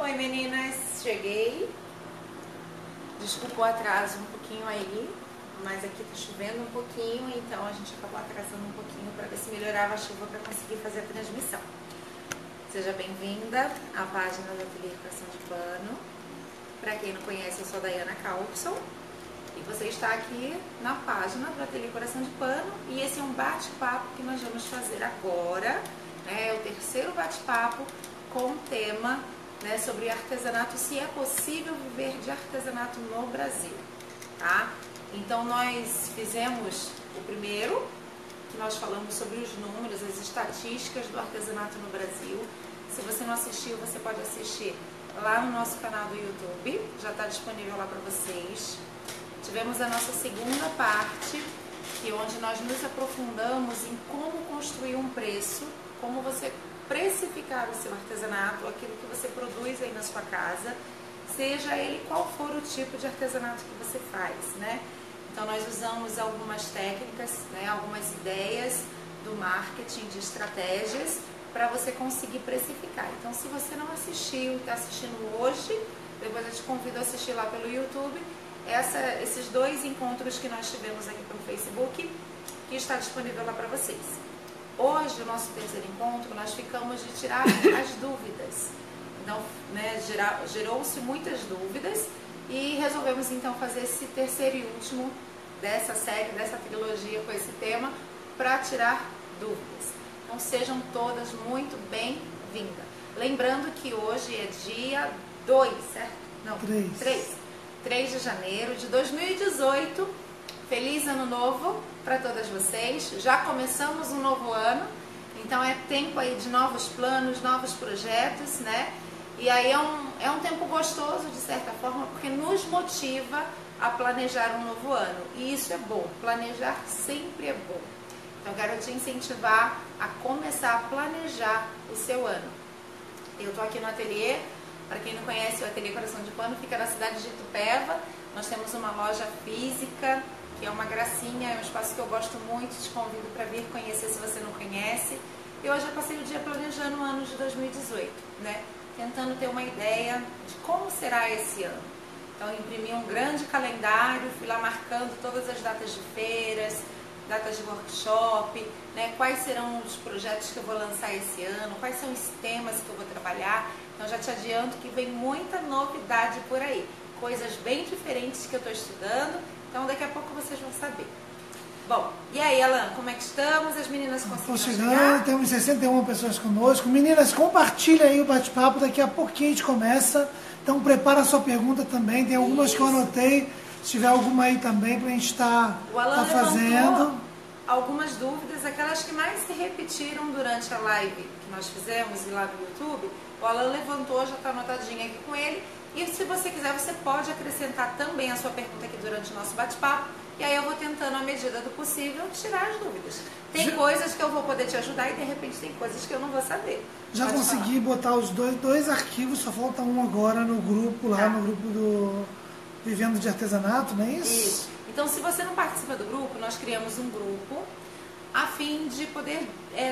Oi meninas, cheguei. Desculpa o atraso um pouquinho aí, mas aqui tá chovendo um pouquinho, então a gente acabou atrasando um pouquinho para ver se melhorava a chuva para conseguir fazer a transmissão. Seja bem-vinda à página do Ateliê Coração de Pano. Para quem não conhece, eu sou a Dayana Calpson e você está aqui na página do Ateliê Coração de Pano e esse é um bate-papo que nós vamos fazer agora, né? É o terceiro bate-papo com o tema, né, sobre artesanato, se é possível viver de artesanato no Brasil, tá? Então nós fizemos o primeiro, que nós falamos sobre os números, as estatísticas do artesanato no Brasil. Se você não assistiu, você pode assistir lá no nosso canal do YouTube, já está disponível lá para vocês. Tivemos a nossa segunda parte, que onde nós nos aprofundamos em como construir um preço, como você precificar o seu artesanato, aquilo que você produz aí na sua casa, seja ele qual for o tipo de artesanato que você faz, né? Então nós usamos algumas técnicas, né, algumas ideias do marketing, de estratégias, para você conseguir precificar. Então se você não assistiu, está assistindo hoje, depois eu te convido a assistir lá pelo YouTube, esses dois encontros que nós tivemos aqui pelo Facebook, que está disponível lá para vocês. Hoje, o nosso terceiro encontro, nós ficamos de tirar as dúvidas. Então, né, gerou-se muitas dúvidas e resolvemos então fazer esse terceiro e último dessa série, dessa trilogia com esse tema, para tirar dúvidas. Então, sejam todas muito bem-vindas. Lembrando que hoje é dia 2, certo? Não, 3 de janeiro de 2018. Feliz Ano Novo para todas vocês. Já começamos um novo ano, então é tempo aí de novos planos, novos projetos, né? E aí é um tempo gostoso, de certa forma, porque nos motiva a planejar um novo ano. E isso é bom, planejar sempre é bom. Então eu quero te incentivar a começar a planejar o seu ano. Eu estou aqui no ateliê, para quem não conhece, o Ateliê Coração de Pano fica na cidade de Itupeva. Nós temos uma loja física, que é uma gracinha, é um espaço que eu gosto muito, te convido para vir conhecer se você não conhece. E hoje eu passei o dia planejando o ano de 2018, né? Tentando ter uma ideia de como será esse ano. Então eu imprimi um grande calendário, fui lá marcando todas as datas de feiras, datas de workshop, né? Quais serão os projetos que eu vou lançar esse ano, quais são os temas que eu vou trabalhar. Então já te adianto que vem muita novidade por aí, coisas bem diferentes que eu estou estudando. Então daqui a pouco vocês vão saber. Bom, e aí, Alan, como é que estamos? As meninas conseguiram chegar? Temos 61 pessoas conosco. Meninas, compartilha aí o bate-papo, daqui a pouquinho a gente começa. Então prepara a sua pergunta também. Tem algumas que eu anotei, se tiver alguma aí também pra gente estar fazendo. Algumas dúvidas, aquelas que mais se repetiram durante a live que nós fizemos e lá no YouTube. O Alan levantou, já está anotadinho aqui com ele. E se você quiser, você pode acrescentar também a sua pergunta aqui durante o nosso bate-papo. E aí eu vou tentando, à medida do possível, tirar as dúvidas. Tem coisas que eu vou poder te ajudar e de repente tem coisas que eu não vou saber. Já pode consegui botar os dois arquivos, só falta um agora no grupo, lá no grupo do Vivendo de Artesanato, não é isso? Isso. Então, se você não participa do grupo, nós criamos um grupo a fim de poder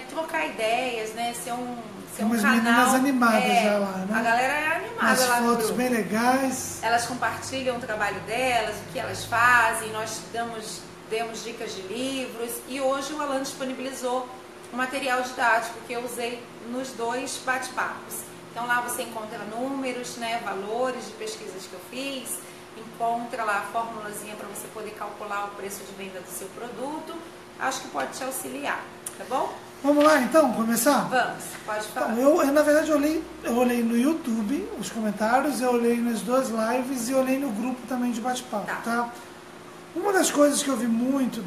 trocar ideias, né? Ser um umas canal. Meninas animadas já lá, né? A galera é animada as lá no fotos grupo. bem legais. Elas compartilham o trabalho delas, o que elas fazem, nós demos dicas de livros e hoje o Alan disponibilizou um material didático que eu usei nos dois bate-papos. Então lá você encontra números, né, valores de pesquisas que eu fiz, encontra lá a formulazinha para você poder calcular o preço de venda do seu produto. Acho que pode te auxiliar, tá bom? Vamos lá então, começar? Vamos, pode falar. Então, eu na verdade eu olhei no YouTube os comentários, eu olhei nas duas lives e olhei no grupo também de bate-papo, tá? Uma das coisas que eu vi muito,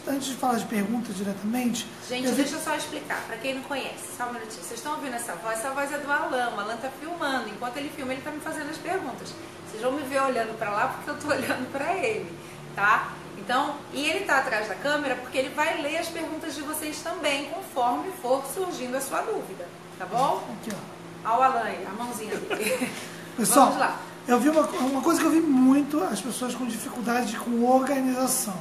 antes de falar de perguntas diretamente... Gente, deixa eu só explicar, para quem não conhece, só um minutinho. Vocês estão ouvindo essa voz? Essa voz é do Alan, o Alan está filmando. Enquanto ele filma, ele está me fazendo as perguntas. Vocês vão me ver olhando para lá porque eu estou olhando para ele, tá? Então, e ele está atrás da câmera porque ele vai ler as perguntas de vocês também, conforme for surgindo a sua dúvida, tá bom? Aqui, ó. Olha o Alan aí, a mãozinha dele. Pessoal, vamos lá. Eu vi uma coisa que eu vi muito, as pessoas com dificuldade com organização.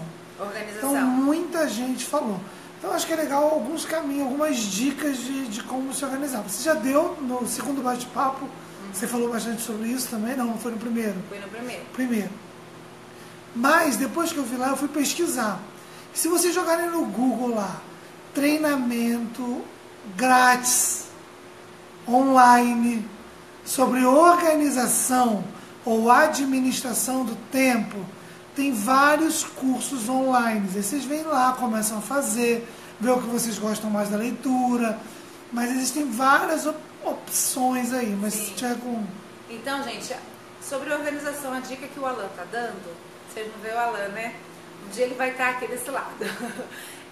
Então, muita gente falou. Então acho que é legal alguns caminhos, algumas dicas de como se organizar. Você já deu no segundo bate-papo, você falou bastante sobre isso também? Não foi no primeiro? Foi no primeiro. Primeiro. Mas depois que eu vi lá, eu fui pesquisar. Se vocês jogarem no Google lá, treinamento grátis, online, sobre organização ou administração do tempo, tem vários cursos online. Aí vocês vêm lá, começam a fazer, ver o que vocês gostam mais da leitura, mas existem várias opções aí. Mas se tiver com... Então, gente, sobre organização, a dica que o Alan tá dando, vocês não veem o Alan, né? Um dia ele vai estar aqui desse lado.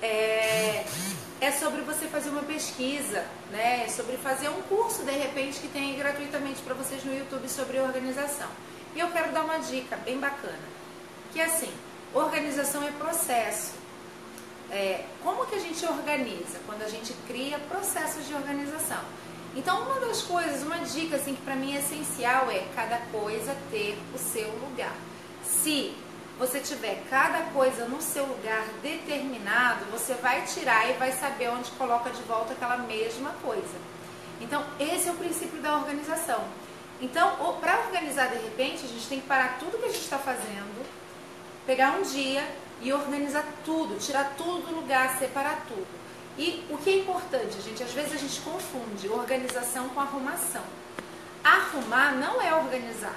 É sobre você fazer uma pesquisa, né? É sobre fazer um curso, de repente, que tem gratuitamente para vocês no YouTube sobre organização. E eu quero dar uma dica bem bacana, que é assim, organização é processo. Como que a gente organiza? Quando a gente cria processos de organização. Então, uma das coisas, uma dica assim, que para mim é essencial é cada coisa ter o seu lugar. Se você tiver cada coisa no seu lugar determinado, você vai tirar e vai saber onde coloca de volta aquela mesma coisa. Então, esse é o princípio da organização. Então, para organizar de repente, a gente tem que parar tudo que a gente está fazendo, pegar um dia e organizar tudo, tirar tudo do lugar, separar tudo. E o que é importante, gente, às vezes a gente confunde organização com arrumação. Arrumar não é organizar.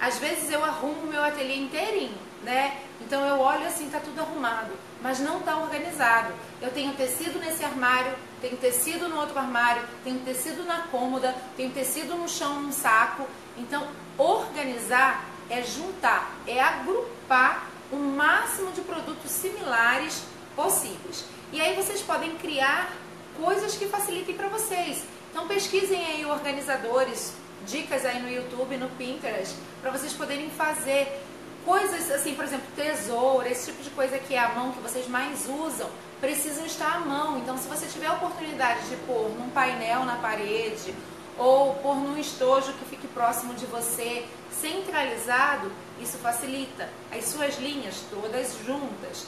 Às vezes eu arrumo o meu ateliê inteirinho, né? Então eu olho assim, tá tudo arrumado, mas não tá organizado. Eu tenho tecido nesse armário, tenho tecido no outro armário, tenho tecido na cômoda, tenho tecido no chão, num saco. Então, organizar é juntar, é agrupar o máximo de produtos similares possíveis. E aí vocês podem criar coisas que facilitem para vocês. Então pesquisem aí organizadores, dicas aí no YouTube, no Pinterest, para vocês poderem fazer coisas assim, por exemplo, tesoura, esse tipo de coisa que é à mão, que vocês mais usam, precisam estar à mão. Então se você tiver a oportunidade de pôr num painel na parede, ou pôr num estojo que fique próximo de você, centralizado, isso facilita. As suas linhas todas juntas,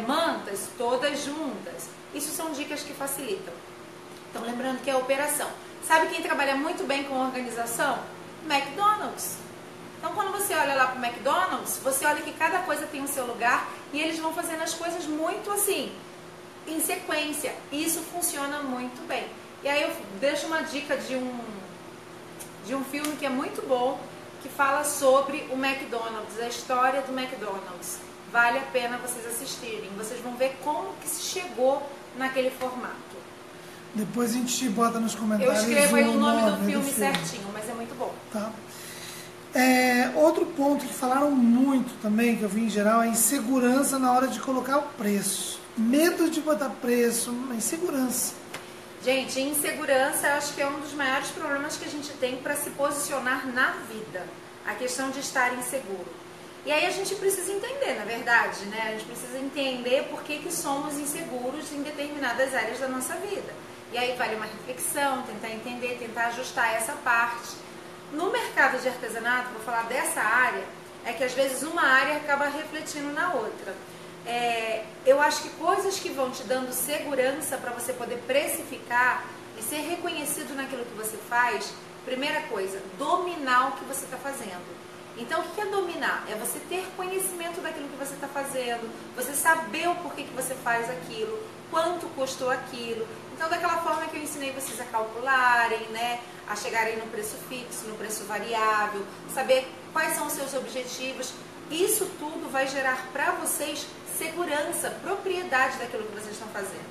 mantas todas juntas, isso são dicas que facilitam. Então lembrando que é operação. Sabe quem trabalha muito bem com organização? McDonald's. Então quando você olha lá para o McDonald's, você olha que cada coisa tem o seu lugar e eles vão fazendo as coisas muito assim, em sequência. Isso funciona muito bem. E aí eu deixo uma dica de um filme que é muito bom, que fala sobre o McDonald's, a história do McDonald's. Vale a pena vocês assistirem. Vocês vão ver como que se chegou naquele formato. Depois a gente bota nos comentários. Eu escrevo aí o nome do filme certinho, mas é muito bom. Tá. Outro ponto que falaram muito também, que eu vi em geral, é a insegurança na hora de colocar o preço. Medo de botar preço, insegurança. Gente, insegurança eu acho que é um dos maiores problemas que a gente tem para se posicionar na vida. A questão de estar inseguro. E aí a gente precisa entender, na verdade, né? A gente precisa entender por que somos inseguros em determinadas áreas da nossa vida. E aí vale uma reflexão, tentar entender, tentar ajustar essa parte. No mercado de artesanato, vou falar dessa área, é que às vezes uma área acaba refletindo na outra. Eu acho que coisas que vão te dando segurança para você poder precificar e ser reconhecido naquilo que você faz, primeira coisa, dominar o que você está fazendo. Então, o que é dominar? É você ter conhecimento daquilo que você está fazendo, você saber o porquê que você faz aquilo, quanto custou aquilo. Então, daquela forma que eu ensinei vocês a calcularem, né? A chegarem no preço fixo, no preço variável, saber quais são os seus objetivos. Isso tudo vai gerar para vocês segurança, propriedade daquilo que vocês estão fazendo.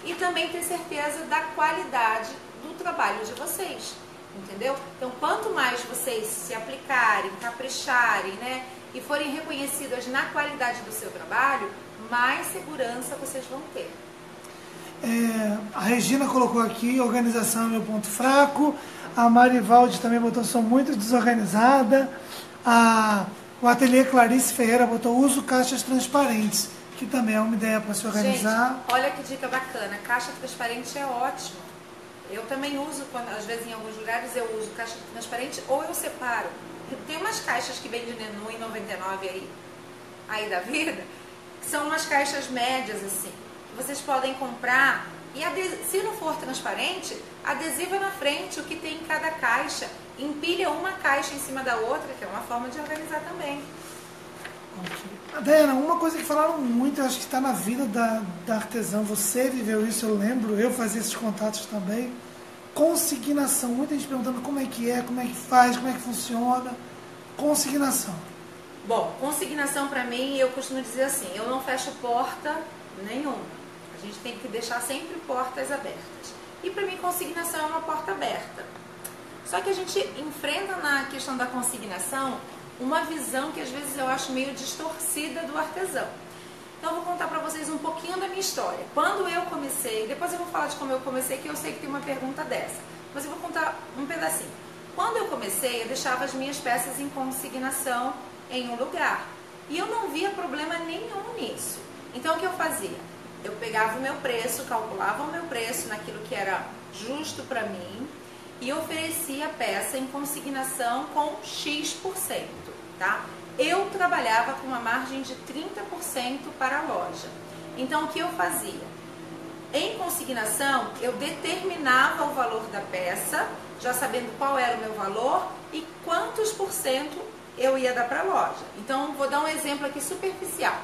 E também ter certeza da qualidade do trabalho de vocês. Entendeu? Então, quanto mais vocês se aplicarem, capricharem, né, e forem reconhecidas na qualidade do seu trabalho, mais segurança vocês vão ter. A Regina colocou aqui, organização é meu ponto fraco. A Marivaldi também botou, sou muito desorganizada. O ateliê Clarice Ferreira botou, uso caixas transparentes, que também é uma ideia para se organizar. Gente, olha que dica bacana, caixa transparente é ótimo. Eu também uso, às vezes em alguns lugares eu uso caixa transparente ou eu separo. Tem umas caixas que vendem no R$1,99 aí da vida, que são umas caixas médias assim. vocês podem comprar, e se não for transparente, adesiva na frente o que tem em cada caixa. Empilha uma caixa em cima da outra, que é uma forma de organizar também. Daiana, uma coisa que falaram muito, eu acho que está na vida da artesã, você viveu isso, eu lembro, eu fazia esses contatos também. Consignação, muita gente perguntando como é que faz, como é que funciona. Consignação. Bom, consignação para mim, eu costumo dizer assim, eu não fecho porta nenhuma. A gente tem que deixar sempre portas abertas. E para mim, consignação é uma porta aberta. Só que a gente enfrenta na questão da consignação uma visão que às vezes eu acho meio distorcida do artesão. Então eu vou contar para vocês um pouquinho da minha história. Quando eu comecei, depois eu vou falar de como eu comecei, que eu sei que tem uma pergunta dessa, mas eu vou contar um pedacinho. Quando eu comecei, eu deixava as minhas peças em consignação em um lugar. E eu não via problema nenhum nisso. Então o que eu fazia? Eu pegava o meu preço, calculava o meu preço naquilo que era justo para mim e oferecia a peça em consignação com X%, tá? Eu trabalhava com uma margem de 30% para a loja. Então, o que eu fazia? Em consignação, eu determinava o valor da peça, já sabendo qual era o meu valor e quantos % eu ia dar para a loja. Então, vou dar um exemplo aqui superficial.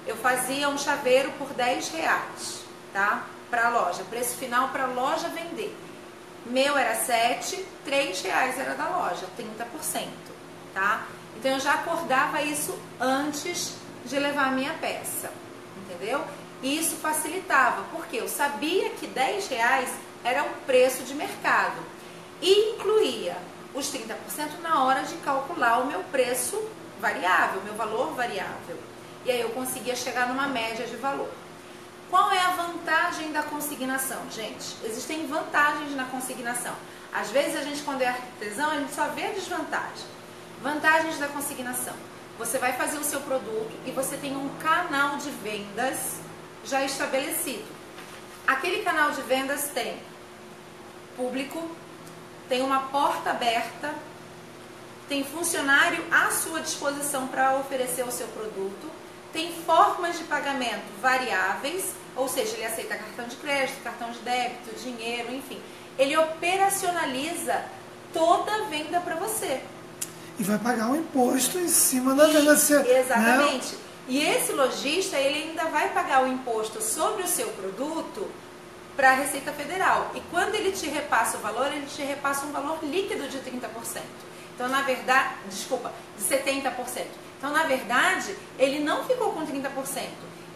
Eu fazia um chaveiro por R$10, tá? Para a loja, preço final para a loja vender. Meu era 7, R$3 era da loja, 30%, tá? Então eu já acordava isso antes de levar a minha peça, entendeu? E isso facilitava, porque eu sabia que R$10 era o preço de mercado e incluía os 30% na hora de calcular o meu preço variável, meu valor variável. E aí eu conseguia chegar numa média de valor. Qual é a vantagem da consignação, gente? Existem vantagens na consignação. Às vezes a gente, quando é artesão, a gente só vê a desvantagem. Vantagens da consignação. Você vai fazer o seu produto e você tem um canal de vendas já estabelecido. Aquele canal de vendas tem público, tem uma porta aberta, tem funcionário à sua disposição para oferecer o seu produto, tem formas de pagamento variáveis, ou seja, ele aceita cartão de crédito, cartão de débito, dinheiro, enfim. Ele operacionaliza toda a venda para você. E vai pagar um imposto em cima da venda. Exatamente. Né? E esse lojista, ele ainda vai pagar o imposto sobre o seu produto para a Receita Federal. E quando ele te repassa o valor, ele te repassa um valor líquido de 30%. Então, na verdade, de 70%. Então, na verdade, ele não ficou com 30%.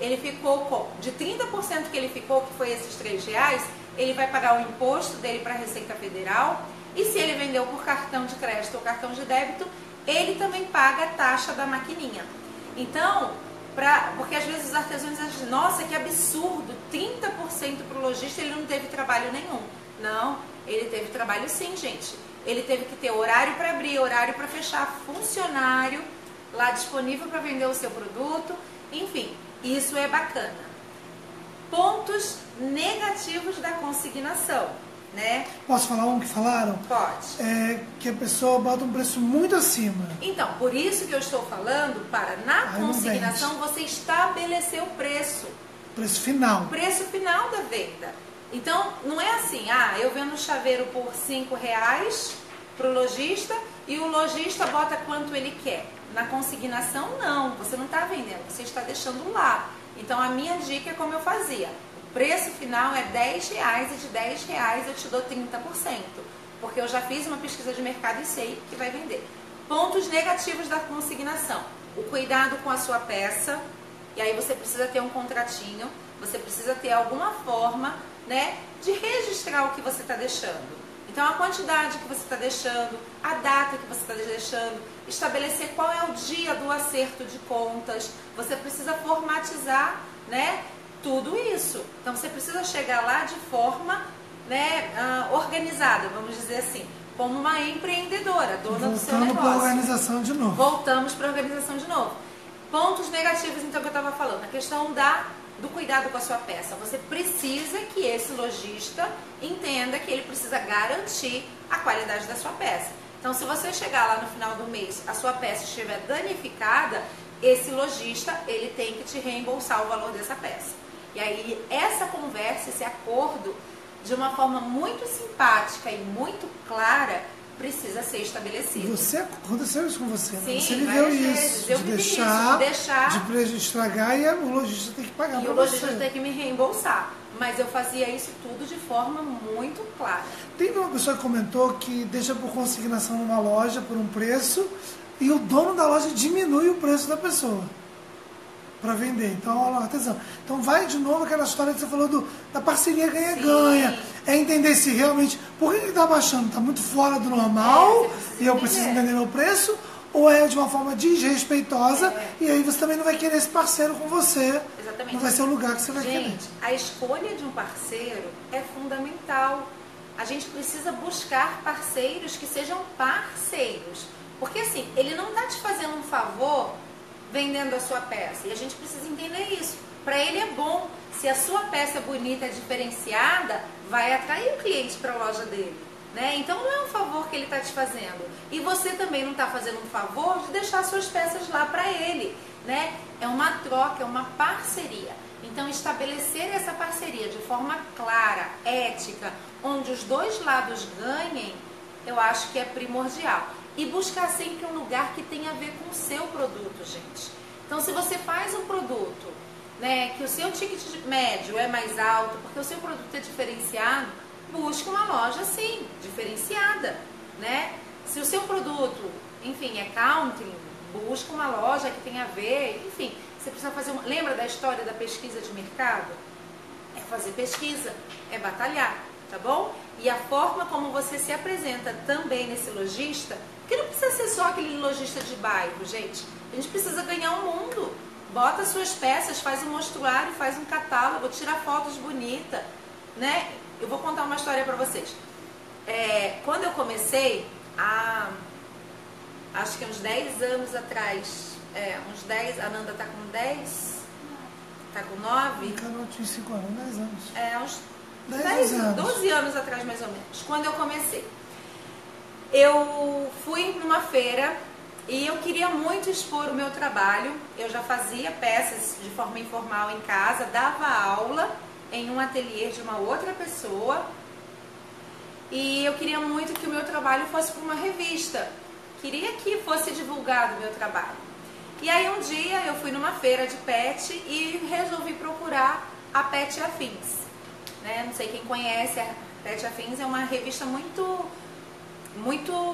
Ele ficou com, de 30% que ele ficou, que foi esses R$3, ele vai pagar o imposto dele para a Receita Federal. E se ele vendeu por cartão de crédito ou cartão de débito, ele também paga a taxa da maquininha. Então, porque às vezes os artesãos dizem, nossa, que absurdo, 30% para o lojista, ele não teve trabalho nenhum. Não, ele teve trabalho sim, gente. Ele teve que ter horário para abrir, horário para fechar, funcionário lá disponível para vender o seu produto, enfim, isso é bacana. Pontos negativos da consignação, né? Posso falar um que falaram? Pode. Que a pessoa bota um preço muito acima. Então, por isso que eu estou falando para, na consignação, você estabelecer o preço. Preço final. O preço final da venda. Então, não é assim, eu vendo um chaveiro por R$5 para o lojista e o lojista bota quanto ele quer. Na consignação, não, você não está vendendo, você está deixando lá. Então, a minha dica é como eu fazia. O preço final é R$10 e de R$10 eu te dou 30%. Porque eu já fiz uma pesquisa de mercado e sei que vai vender. Pontos negativos da consignação. O cuidado com a sua peça, e aí você precisa ter um contratinho, você precisa ter alguma forma, né, de registrar o que você está deixando. Então, a quantidade que você está deixando, a data que você está deixando, estabelecer qual é o dia do acerto de contas, você precisa formatizar, né, tudo isso. Então, você precisa chegar lá de forma, né, organizada, vamos dizer assim, como uma empreendedora, dona do seu negócio. Voltamos para a organização de novo. Voltamos para a organização de novo. Pontos negativos, então, que eu estava falando, a questão do cuidado com a sua peça. Você precisa que esse lojista entenda que ele precisa garantir a qualidade da sua peça. Então, se você chegar lá no final do mês, a sua peça estiver danificada, esse lojista, ele tem que te reembolsar o valor dessa peça. E aí essa conversa, esse acordo, de uma forma muito simpática e muito clara, precisa ser estabelecido. Aconteceu isso com você, né? Sim, você viveu isso, de deixar, de estragar e o lojista tem que pagar para você. E o lojista tem que me reembolsar. Mas eu fazia isso tudo de forma muito clara. Tem uma pessoa que comentou que deixa por consignação numa loja por um preço e o dono da loja diminui o preço da pessoa para vender. Então, olha lá, atenção. Então vai de novo aquela história que você falou da parceria ganha-ganha. É entender se realmente... Por que ele está baixando? Está muito fora do normal e eu preciso entender meu preço? Ou é de uma forma desrespeitosa e aí você também não vai querer esse parceiro com você. Exatamente. Não vai ser o lugar que você vai querer. Gente, a escolha de um parceiro é fundamental. A gente precisa buscar parceiros que sejam parceiros. Porque assim, ele não está te fazendo um favor vendendo a sua peça. E a gente precisa entender isso. Para ele é bom. Se a sua peça é bonita, é diferenciada, vai atrair o cliente para a loja dele. Né? Então não é um favor que ele está te fazendo. E você também não está fazendo um favor de deixar suas peças lá para ele. Né? É uma troca, é uma parceria. Então estabelecer essa parceria de forma clara, ética, onde os dois lados ganhem, eu acho que é primordial. E buscar sempre um lugar que tenha a ver com o seu produto, gente. Então se você faz um produto, né, que o seu ticket médio é mais alto, porque o seu produto é diferenciado, busque uma loja assim, diferenciada, né? Se o seu produto, enfim, é country, busque uma loja que tenha a ver, enfim, você precisa fazer uma... Lembra da história da pesquisa de mercado? É fazer pesquisa, é batalhar, tá bom? E a forma como você se apresenta também nesse lojista, porque não precisa ser só aquele lojista de bairro, gente. A gente precisa ganhar o mundo. Bota suas peças, faz um mostruário, faz um catálogo, tira fotos bonitas, né? Eu vou contar uma história pra vocês. Quando eu comecei, acho que uns 10 anos atrás, a Nanda tá com 10, tá com 9. Eu tinha 5 anos, 10 anos. Uns 10 anos. 12 anos atrás, mais ou menos, quando eu comecei. Eu fui numa feira e eu queria muito expor o meu trabalho. Eu já fazia peças de forma informal em casa, dava aula em um ateliê de uma outra pessoa e eu queria muito que o meu trabalho fosse para uma revista. Queria que fosse divulgado o meu trabalho. E aí um dia eu fui numa feira de pet e resolvi procurar a Pet Afins. Né? Não sei quem conhece, a Pet Afins é uma revista muito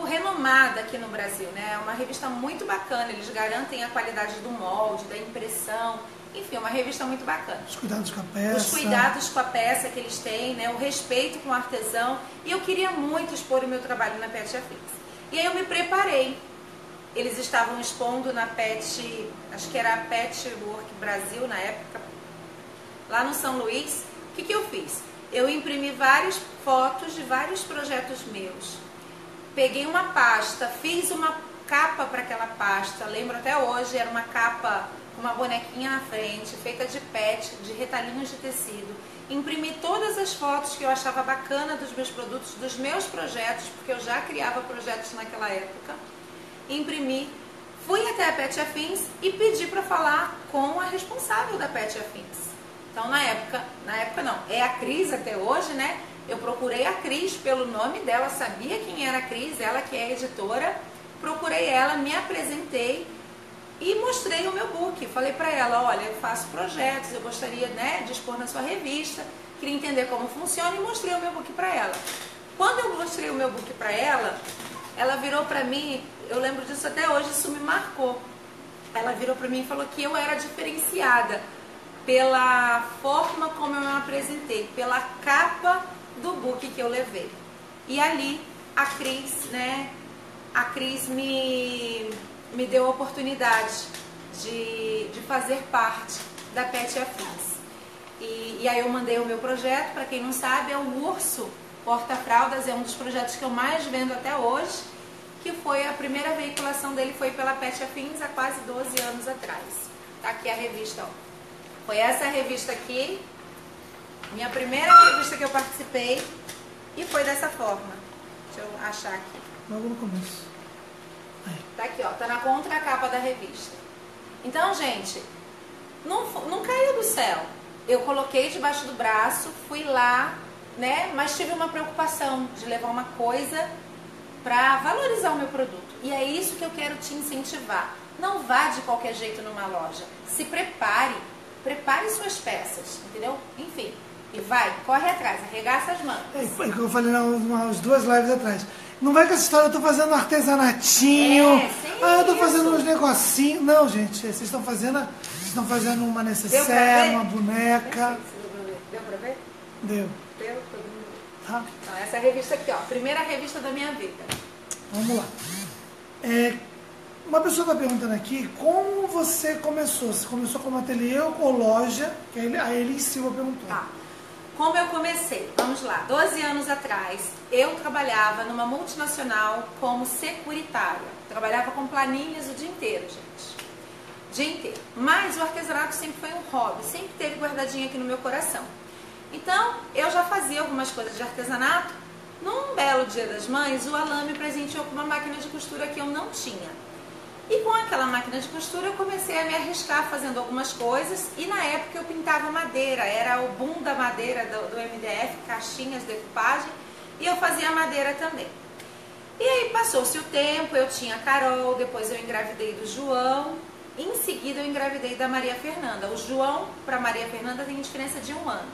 renomada aqui no Brasil, né? É uma revista muito bacana, eles garantem a qualidade do molde, da impressão, enfim, é uma revista muito bacana. Os cuidados com a peça. Os cuidados com a peça que eles têm, né? O respeito com o artesão, e eu queria muito expor o meu trabalho na Pet Afins. E aí eu me preparei. Eles estavam expondo na Pet, acho que era a Pet Work Brasil na época, lá no São Luís. O que eu fiz? Eu imprimi várias fotos de vários projetos meus. Peguei uma pasta, fiz uma capa para aquela pasta, lembro até hoje, era uma capa com uma bonequinha na frente, feita de pet, de retalhinhos de tecido. Imprimi todas as fotos que eu achava bacana dos meus produtos, dos meus projetos, porque eu já criava projetos naquela época. Imprimi, fui até a Pet Afins e pedi para falar com a responsável da Pet Afins. Então na época não, é a Cris até hoje, né? Eu procurei a Cris pelo nome dela, sabia quem era a Cris, ela que é editora. Procurei ela, me apresentei e mostrei o meu book. Falei para ela, olha, eu faço projetos, eu gostaria, né, de expor na sua revista, queria entender como funciona e mostrei o meu book para ela. Quando eu mostrei o meu book para ela, ela virou para mim, eu lembro disso até hoje, isso me marcou. Ela virou para mim e falou que eu era diferenciada pela forma como eu me apresentei, pela capa do book que eu levei. E ali a Cris, né, a Cris me deu a oportunidade de fazer parte da Pet Afins. E aí eu mandei o meu projeto, para quem não sabe, é o Urso Porta-Fraldas, é um dos projetos que eu mais vendo até hoje, que foi a primeira veiculação dele, foi pela Pet Afins há quase 12 anos atrás. Tá aqui a revista, ó. Foi essa revista aqui, minha primeira revista que eu participei, e foi dessa forma. Deixa eu achar aqui. Logo no começo. Tá aqui, ó, tá na contracapa da revista. Então, gente, não caiu do céu. eu coloquei debaixo do braço, fui lá, né? Mas tive uma preocupação de levar uma coisa para valorizar o meu produto. E é isso que eu quero te incentivar. Não vá de qualquer jeito numa loja. Se prepare suas peças, entendeu? Enfim, e vai, corre atrás, arregaça as mãos. É que eu falei umas 2 lives atrás. Não vai com essa história, eu tô fazendo artesanatinho, eu tô fazendo uns negocinhos. Não, gente, vocês estão fazendo uma necessaire, uma boneca. Deu pra ver? Deu. Deu, todo mundo. Tá? Então, essa é a revista aqui, ó. Primeira revista da minha vida. Vamos lá. Uma pessoa está perguntando aqui como você começou. Você começou como ateliê ou com loja? Que a Eli Silva perguntou. Tá. Como eu comecei? Vamos lá. 12 anos atrás, eu trabalhava numa multinacional como securitária. Trabalhava com planilhas o dia inteiro, gente. O dia inteiro. Mas o artesanato sempre foi um hobby. Sempre teve guardadinho aqui no meu coração. Então, eu já fazia algumas coisas de artesanato. Num belo dia das mães, o Alan me presenteou com uma máquina de costura que eu não tinha. E com aquela máquina de costura eu comecei a me arriscar fazendo algumas coisas. E na época eu pintava madeira, era o boom da madeira do MDF, caixinhas, decupagem. E eu fazia madeira também. E aí passou-se o tempo, eu tinha a Carol, depois eu engravidei do João. Em seguida eu engravidei da Maria Fernanda. O João para Maria Fernanda tem diferença de 1 ano.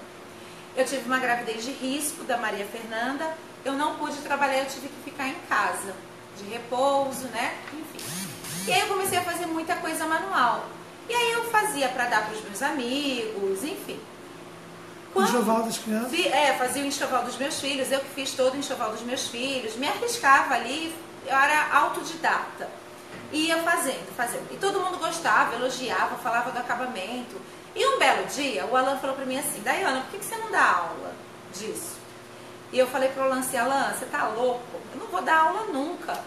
Eu tive uma gravidez de risco da Maria Fernanda. Eu não pude trabalhar, eu tive que ficar em casa, de repouso, né? Enfim. E aí eu comecei a fazer muita coisa manual. E aí eu fazia para dar para os meus amigos, enfim. Enxoval das crianças? Fazia o enxoval dos meus filhos, eu que fiz todo o enxoval dos meus filhos. Me arriscava ali, eu era autodidata. Ia fazendo. E todo mundo gostava, elogiava, falava do acabamento. E um belo dia, o Alan falou para mim assim, Daiana, por que você não dá aula disso? E eu falei para o Alan assim, Alan, você tá louco? Eu não vou dar aula nunca.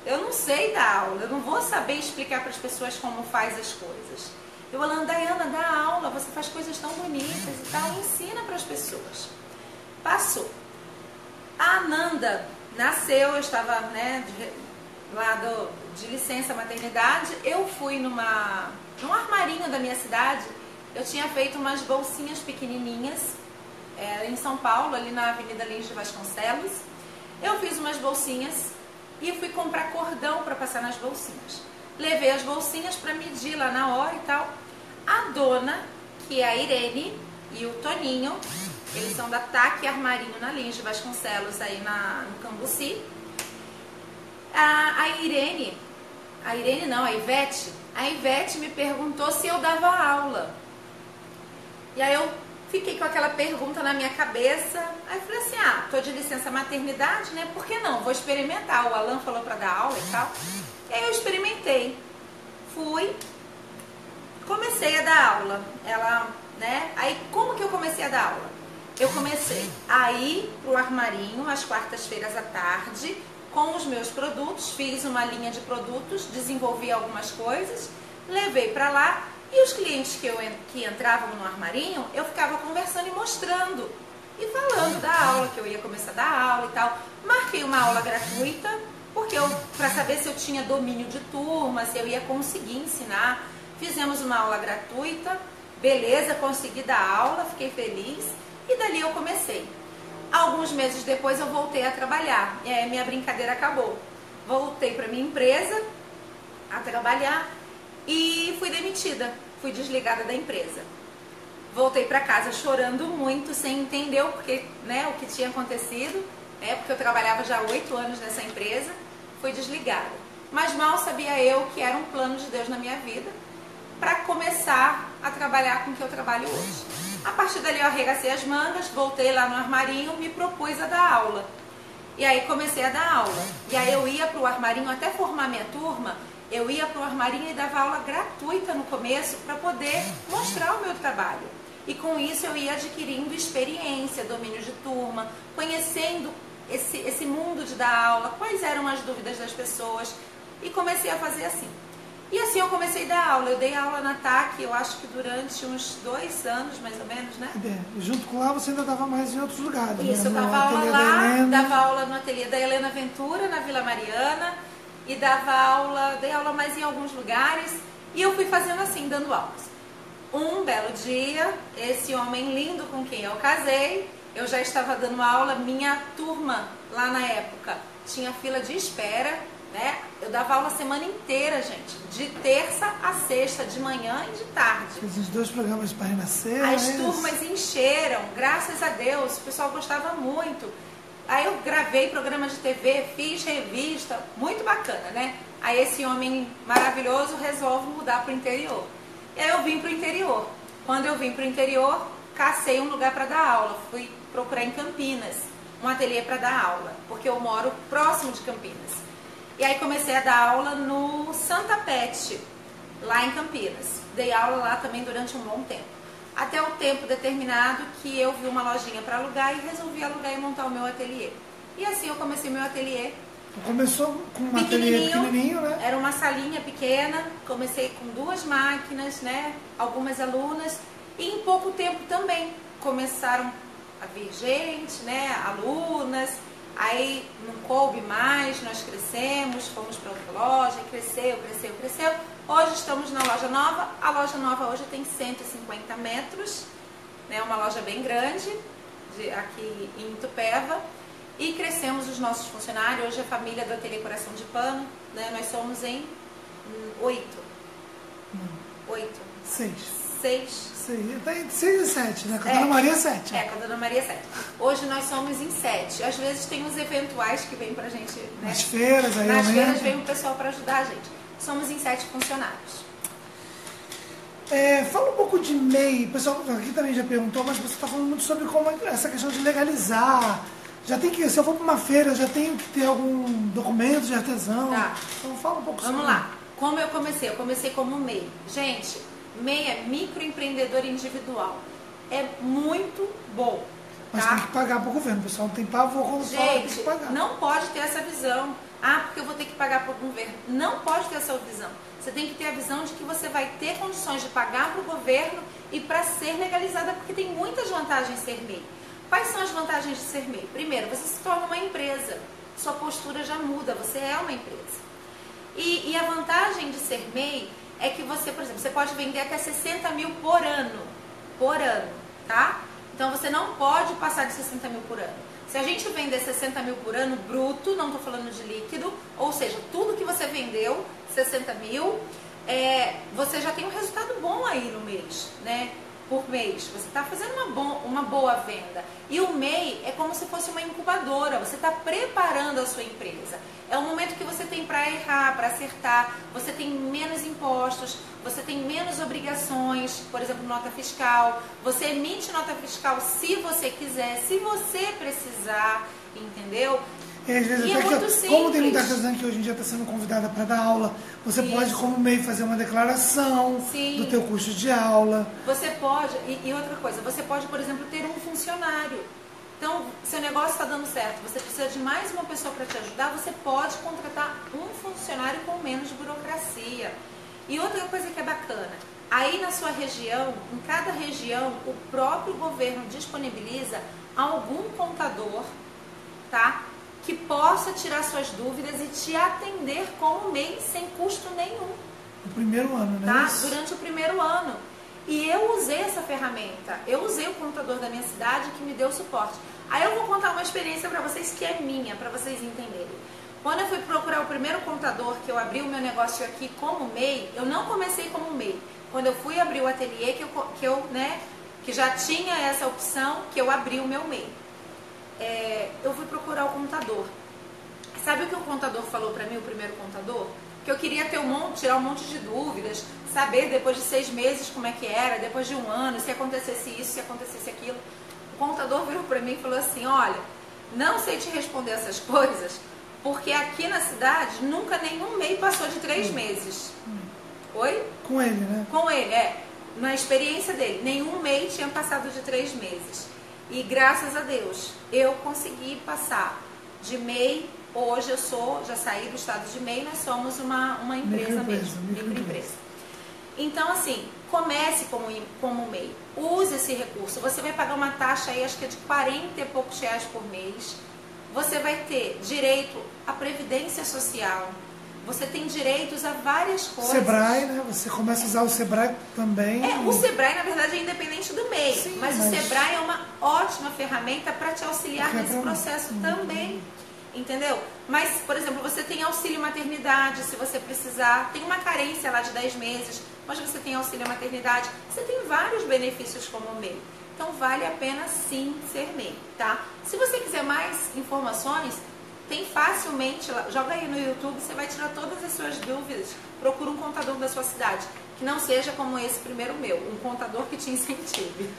Eu não sei dar aula, eu não vou saber explicar para as pessoas como faz as coisas. Eu falando, Daiana, dá aula, você faz coisas tão bonitas e tal, ensina para as pessoas. Passou. A Ananda nasceu, eu estava de licença maternidade, eu fui num armarinho da minha cidade, eu tinha feito umas bolsinhas pequenininhas, em São Paulo, ali na Avenida Lins de Vasconcelos. Eu fiz umas bolsinhas e fui comprar cordão para passar nas bolsinhas. Levei as bolsinhas para medir lá na hora e tal. A dona, que é a Irene, e o Toninho, eles são da TAC Armarinho na Lins de Vasconcelos, aí no Cambuci. A Ivete me perguntou se eu dava aula. E aí eu fiquei com aquela pergunta na minha cabeça. Aí eu falei assim, tô de licença maternidade, né? Por que não? Vou experimentar. O Alan falou para dar aula e tal. E aí eu experimentei. Fui, comecei a dar aula. Aí como que eu comecei a dar aula? Eu comecei a ir pro armarinho às quartas-feiras à tarde com os meus produtos, fiz uma linha de produtos, desenvolvi algumas coisas, levei para lá. E os clientes que entravam no armarinho, eu ficava conversando e mostrando. E falando da aula, que eu ia começar a dar aula e tal. Marquei uma aula gratuita, porque para saber se eu tinha domínio de turma, se eu ia conseguir ensinar. Fizemos uma aula gratuita, beleza, consegui dar aula, fiquei feliz. E dali eu comecei. Alguns meses depois eu voltei a trabalhar. E aí minha brincadeira acabou. Voltei para minha empresa a trabalhar. E fui demitida, fui desligada da empresa. Voltei para casa chorando muito, sem entender o que tinha acontecido, porque eu trabalhava já há 8 anos nessa empresa, fui desligada. Mas mal sabia eu que era um plano de Deus na minha vida, para começar a trabalhar com o que eu trabalho hoje. A partir dali eu arregacei as mangas, voltei lá no armarinho, me propus a dar aula. E aí comecei a dar aula. E aí eu ia para o armarinho, até formar minha turma, eu ia para o armarinho e dava aula gratuita no começo para poder mostrar o meu trabalho. E com isso eu ia adquirindo experiência, domínio de turma, conhecendo esse mundo de dar aula, quais eram as dúvidas das pessoas. E comecei a fazer assim. E assim eu comecei a dar aula. Eu dei aula na TAC, eu acho que durante uns 2 anos, mais ou menos, né? Junto com lá você ainda dava mais em outros lugares. Isso, né? Eu dava aula lá, dava aula no ateliê da Helena Ventura, na Vila Mariana. E dei aula mais em alguns lugares, e eu fui fazendo assim, dando aulas. Um belo dia, esse homem lindo com quem eu casei, eu já estava dando aula, minha turma lá na época tinha fila de espera, né? Eu dava aula a semana inteira, gente, de terça a sexta, de manhã e de tarde. Fiz os 2 programas para renascer. As turmas encheram, graças a Deus, o pessoal gostava muito. Aí eu gravei programa de TV, fiz revista, muito bacana, né? Aí esse homem maravilhoso resolve mudar para o interior. E aí eu vim para o interior. Quando eu vim para o interior, cacei um lugar para dar aula. Fui procurar em Campinas um ateliê para dar aula, porque eu moro próximo de Campinas. E aí comecei a dar aula no Santa Pet, lá em Campinas. Dei aula lá também durante um bom tempo. Até o tempo determinado que eu vi uma lojinha para alugar e resolvi alugar e montar o meu ateliê. E assim eu comecei meu ateliê. Começou com um ateliê pequenininho, né? Era uma salinha pequena, comecei com 2 máquinas, né? Algumas alunas. E em pouco tempo também começaram a vir gente, né? Alunas. Aí não coube mais, nós crescemos, fomos para outra loja, cresceu. Hoje estamos na loja nova. A loja nova hoje tem 150 metros, né? Uma loja bem grande, aqui em Itupeva. E crescemos os nossos funcionários. Hoje a família do Ateliê Coração de Pano, né? Nós somos em 8. 6. 6. 6 e 7, né? Com a Dona Maria 7. Com a Dona Maria 7. Hoje nós somos em 7. Às vezes tem uns eventuais que vêm pra gente, né? Nas feiras aí. Nas feiras vem o pessoal para ajudar a gente. Somos em 7 funcionários. Fala um pouco de MEI. O pessoal aqui também já perguntou, mas você está falando muito sobre como essa questão de legalizar. Já tem que, se eu for para uma feira, já tenho que ter algum documento de artesão. Tá. Então fala um pouco sobre. Vamos lá. Como eu comecei? Eu comecei como MEI. Gente, MEI é microempreendedor individual. É muito bom. Mas tá? tem que pagar para o governo. O pessoal não tem pavor quando fala que tem que pagar. Não pode ter essa visão. Ah, porque eu vou ter que pagar para o governo. Não pode ter essa visão. Você tem que ter a visão de que você vai ter condições de pagar para o governo e para ser legalizada, porque tem muitas vantagens ser MEI. Quais são as vantagens de ser MEI? Primeiro, você se torna uma empresa. Sua postura já muda, você é uma empresa. E a vantagem de ser MEI é que você, por exemplo, você pode vender até 60 mil por ano. Por ano, tá? Então você não pode passar de 60 mil por ano. Se a gente vender 60 mil por ano bruto, não estou falando de líquido, ou seja, tudo que você vendeu, 60 mil, você já tem um resultado bom aí no mês, né? Por mês, você está fazendo uma boa venda. E o MEI é como se fosse uma incubadora, você está preparando a sua empresa. É o momento que você tem para errar, para acertar, você tem menos impostos, você tem menos obrigações, por exemplo, nota fiscal. Você emite nota fiscal se você quiser, se você precisar, entendeu? Às vezes e até é muito simples. Como tem muita artesã que hoje em dia está sendo convidada para dar aula, você pode, como MEI, fazer uma declaração do teu custo de aula. Você pode, e outra coisa, você pode, por exemplo, ter um funcionário. Então, seu negócio está dando certo, você precisa de mais uma pessoa para te ajudar, você pode contratar um funcionário com menos burocracia. E outra coisa que é bacana, aí na sua região, em cada região, o próprio governo disponibiliza algum contador, tá? Que possa tirar suas dúvidas e te atender como MEI sem custo nenhum. No primeiro ano, né? Tá? Durante o primeiro ano. E eu usei essa ferramenta, eu usei o contador da minha cidade que me deu suporte. Aí eu vou contar uma experiência para vocês que é minha, para vocês entenderem. Quando eu fui procurar o primeiro contador, que eu abri o meu negócio aqui como MEI, eu não comecei como MEI. Quando eu fui abrir o ateliê, que já tinha essa opção, que eu abri o meu MEI. Eu fui procurar o contador. Sabe o que o contador falou para mim, o primeiro contador? Que eu queria ter tirar um monte de dúvidas, saber depois de 6 meses como é que era, depois de 1 ano, se acontecesse isso, se acontecesse aquilo. O contador virou para mim e falou assim, olha, não sei te responder essas coisas, porque aqui na cidade nunca nenhum MEI passou de 3 meses. Oi? Com ele, né? Com ele, na experiência dele, nenhum MEI tinha passado de 3 meses. E graças a Deus, eu consegui passar de MEI. Hoje já saí do estado de MEI, nós somos uma empresa mesmo, microempresa. Então, assim, comece como MEI, use esse recurso. Você vai pagar uma taxa aí, acho que é de 40 e poucos reais por mês. Você vai ter direito à previdência social, você tem direitos a várias coisas. Sebrae, né? Você começa a usar o Sebrae também. O Sebrae, na verdade, é independente do MEI. Sim, mas o Sebrae é uma ótima ferramenta para te auxiliar nesse processo também. Entendeu? Mas, por exemplo, você tem auxílio maternidade, se você precisar. Tem uma carência lá de 10 meses, mas você tem auxílio maternidade. Você tem vários benefícios como MEI. Então, vale a pena, sim, ser MEI, tá? Se você quiser mais informações, tem facilmente, joga aí no YouTube, você vai tirar todas as suas dúvidas. Procura um contador da sua cidade, que não seja como esse primeiro meu, um contador que te incentive.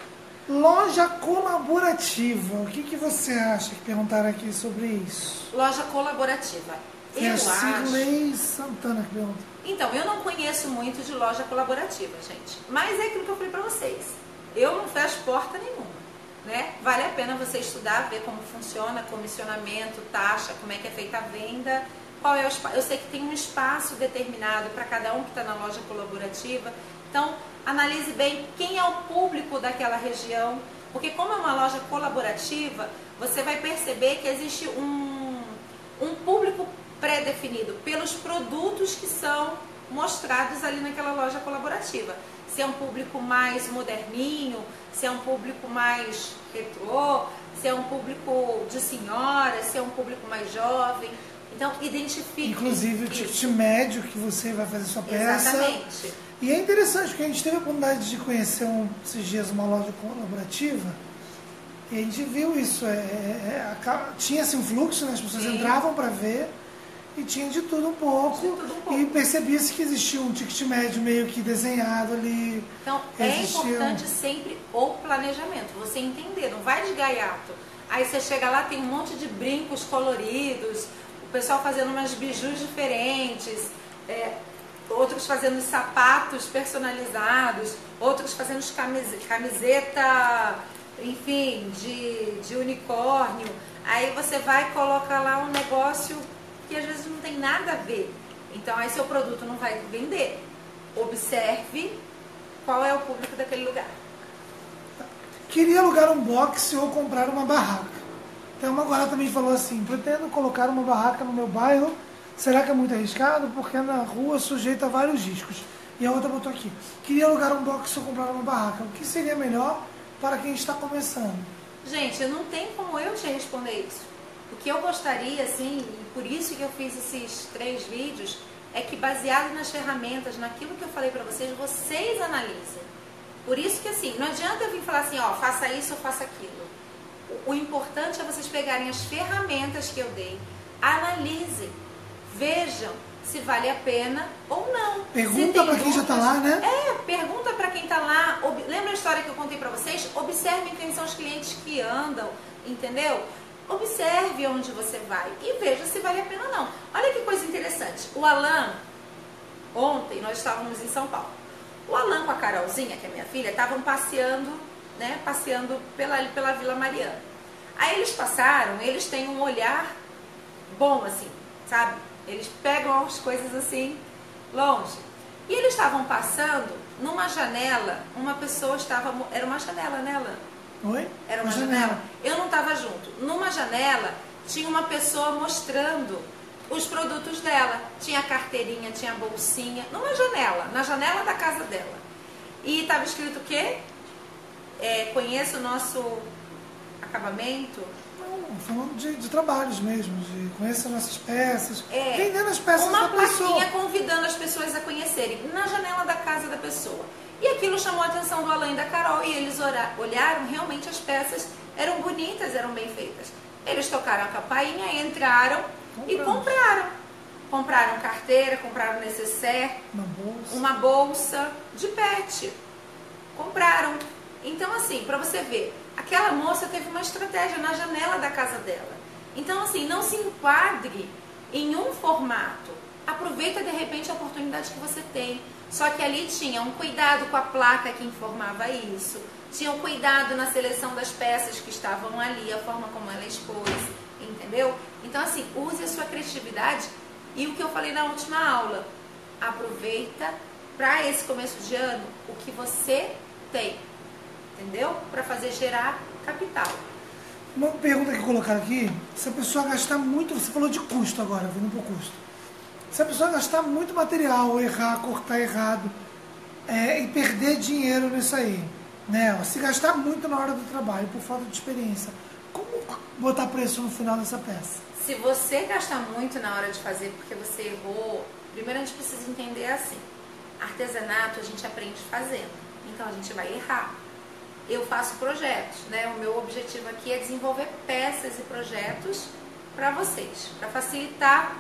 Loja colaborativa, o que você acha que perguntaram aqui sobre isso? Loja colaborativa. Eu acho... Cirlei Santana que pergunta. Então, eu não conheço muito de loja colaborativa, gente. Mas é aquilo que eu falei pra vocês. Eu não fecho porta nenhuma. Né? Vale a pena você estudar, ver como funciona, comissionamento, taxa, como é que é feita a venda, qual é o espaço. Eu sei que tem um espaço determinado para cada um que está na loja colaborativa. Então, analise bem quem é o público daquela região, porque como é uma loja colaborativa, você vai perceber que existe um público pré-definido pelos produtos que são mostrados ali naquela loja colaborativa. Se é um público mais moderninho, se é um público mais retrô, se é um público de senhoras, se é um público mais jovem. Então, identifique. Inclusive o ticket médio que você vai fazer sua peça. Exatamente. E é interessante, porque a gente teve a oportunidade de conhecer esses dias uma loja colaborativa e a gente viu isso. Tinha assim, um fluxo, né? As pessoas entravam para ver e tinha de tudo um pouco. E percebia-se que existia um ticket médio meio que desenhado ali. Então, é importante sempre o planejamento, você entender, não vai de gaiato. Aí você chega lá, tem um monte de brincos coloridos, o pessoal fazendo umas bijus diferentes, outros fazendo sapatos personalizados, outros fazendo camiseta, enfim, de unicórnio. Aí você vai colocar lá um negócio que às vezes não tem nada a ver. Então aí seu produto não vai vender. Observe qual é o público daquele lugar. Queria alugar um box ou comprar uma barraca. Então uma agora também falou assim, pretendo colocar uma barraca no meu bairro, será que é muito arriscado? Porque na rua sujeita a vários riscos. E a outra botou aqui, queria alugar um box ou comprar uma barraca, o que seria melhor para quem está começando? Gente, não tem como eu te responder isso. O que eu gostaria, assim, e por isso que eu fiz esses 3 vídeos, é que baseado nas ferramentas, naquilo que eu falei pra vocês, vocês analisem. Por isso que, assim, não adianta eu vir falar assim, ó, faça isso ou faça aquilo. O importante é vocês pegarem as ferramentas que eu dei, analisem, vejam se vale a pena ou não. Pergunta para quem já está lá, né? Pergunta para quem está lá. Lembra a história que eu contei para vocês? Observem quem são os clientes que andam, entendeu? Observe onde você vai e veja se vale a pena ou não. Olha que coisa interessante. O Alan, ontem nós estávamos em São Paulo. O Alan com a Carolzinha, que é minha filha, estavam passeando, né? Passeando pela Vila Mariana. Aí eles passaram, eles têm um olhar bom, assim, sabe? Eles pegam as coisas assim, longe. E eles estavam passando numa janela, uma pessoa estava... Era uma janela, né, Alan? Oi? Era uma janela. Eu não estava junto. Numa janela tinha uma pessoa mostrando os produtos dela. Tinha carteirinha, tinha bolsinha. Numa janela, na janela da casa dela. E estava escrito o quê? Conheça o nosso acabamento. Não, falando de trabalhos mesmo, de conhecer nossas peças, vendendo as peças da pessoa. Uma plaquinha convidando as pessoas a conhecerem na janela da casa da pessoa. E aquilo chamou a atenção do Alan e da Carol e eles olharam, realmente as peças eram bonitas, eram bem feitas. Eles tocaram a campainha, entraram e compraram. Compraram carteira, compraram necessaire, uma bolsa de pet. Compraram. Então, assim, para você ver, aquela moça teve uma estratégia na janela da casa dela. Então, assim, não se enquadre em um formato. Aproveita, de repente, a oportunidade que você tem. Só que ali tinha um cuidado com a placa que informava isso. Tinha um cuidado na seleção das peças que estavam ali, a forma como ela expôs, entendeu? Então, assim, use a sua criatividade. E o que eu falei na última aula, aproveita para esse começo de ano o que você tem, entendeu? Para fazer gerar capital. Uma pergunta que colocaram aqui, se a pessoa gastar muito, você falou de custo agora, vindo para o custo. Se a pessoa gastar muito material, errar, cortar errado, e perder dinheiro nisso aí, né? Se gastar muito na hora do trabalho, por falta de experiência, como botar preço no final dessa peça? Se você gastar muito na hora de fazer porque você errou, primeiro a gente precisa entender assim, artesanato a gente aprende fazendo, então a gente vai errar. Eu faço projetos, né? O meu objetivo aqui é desenvolver peças e projetos para vocês, para facilitar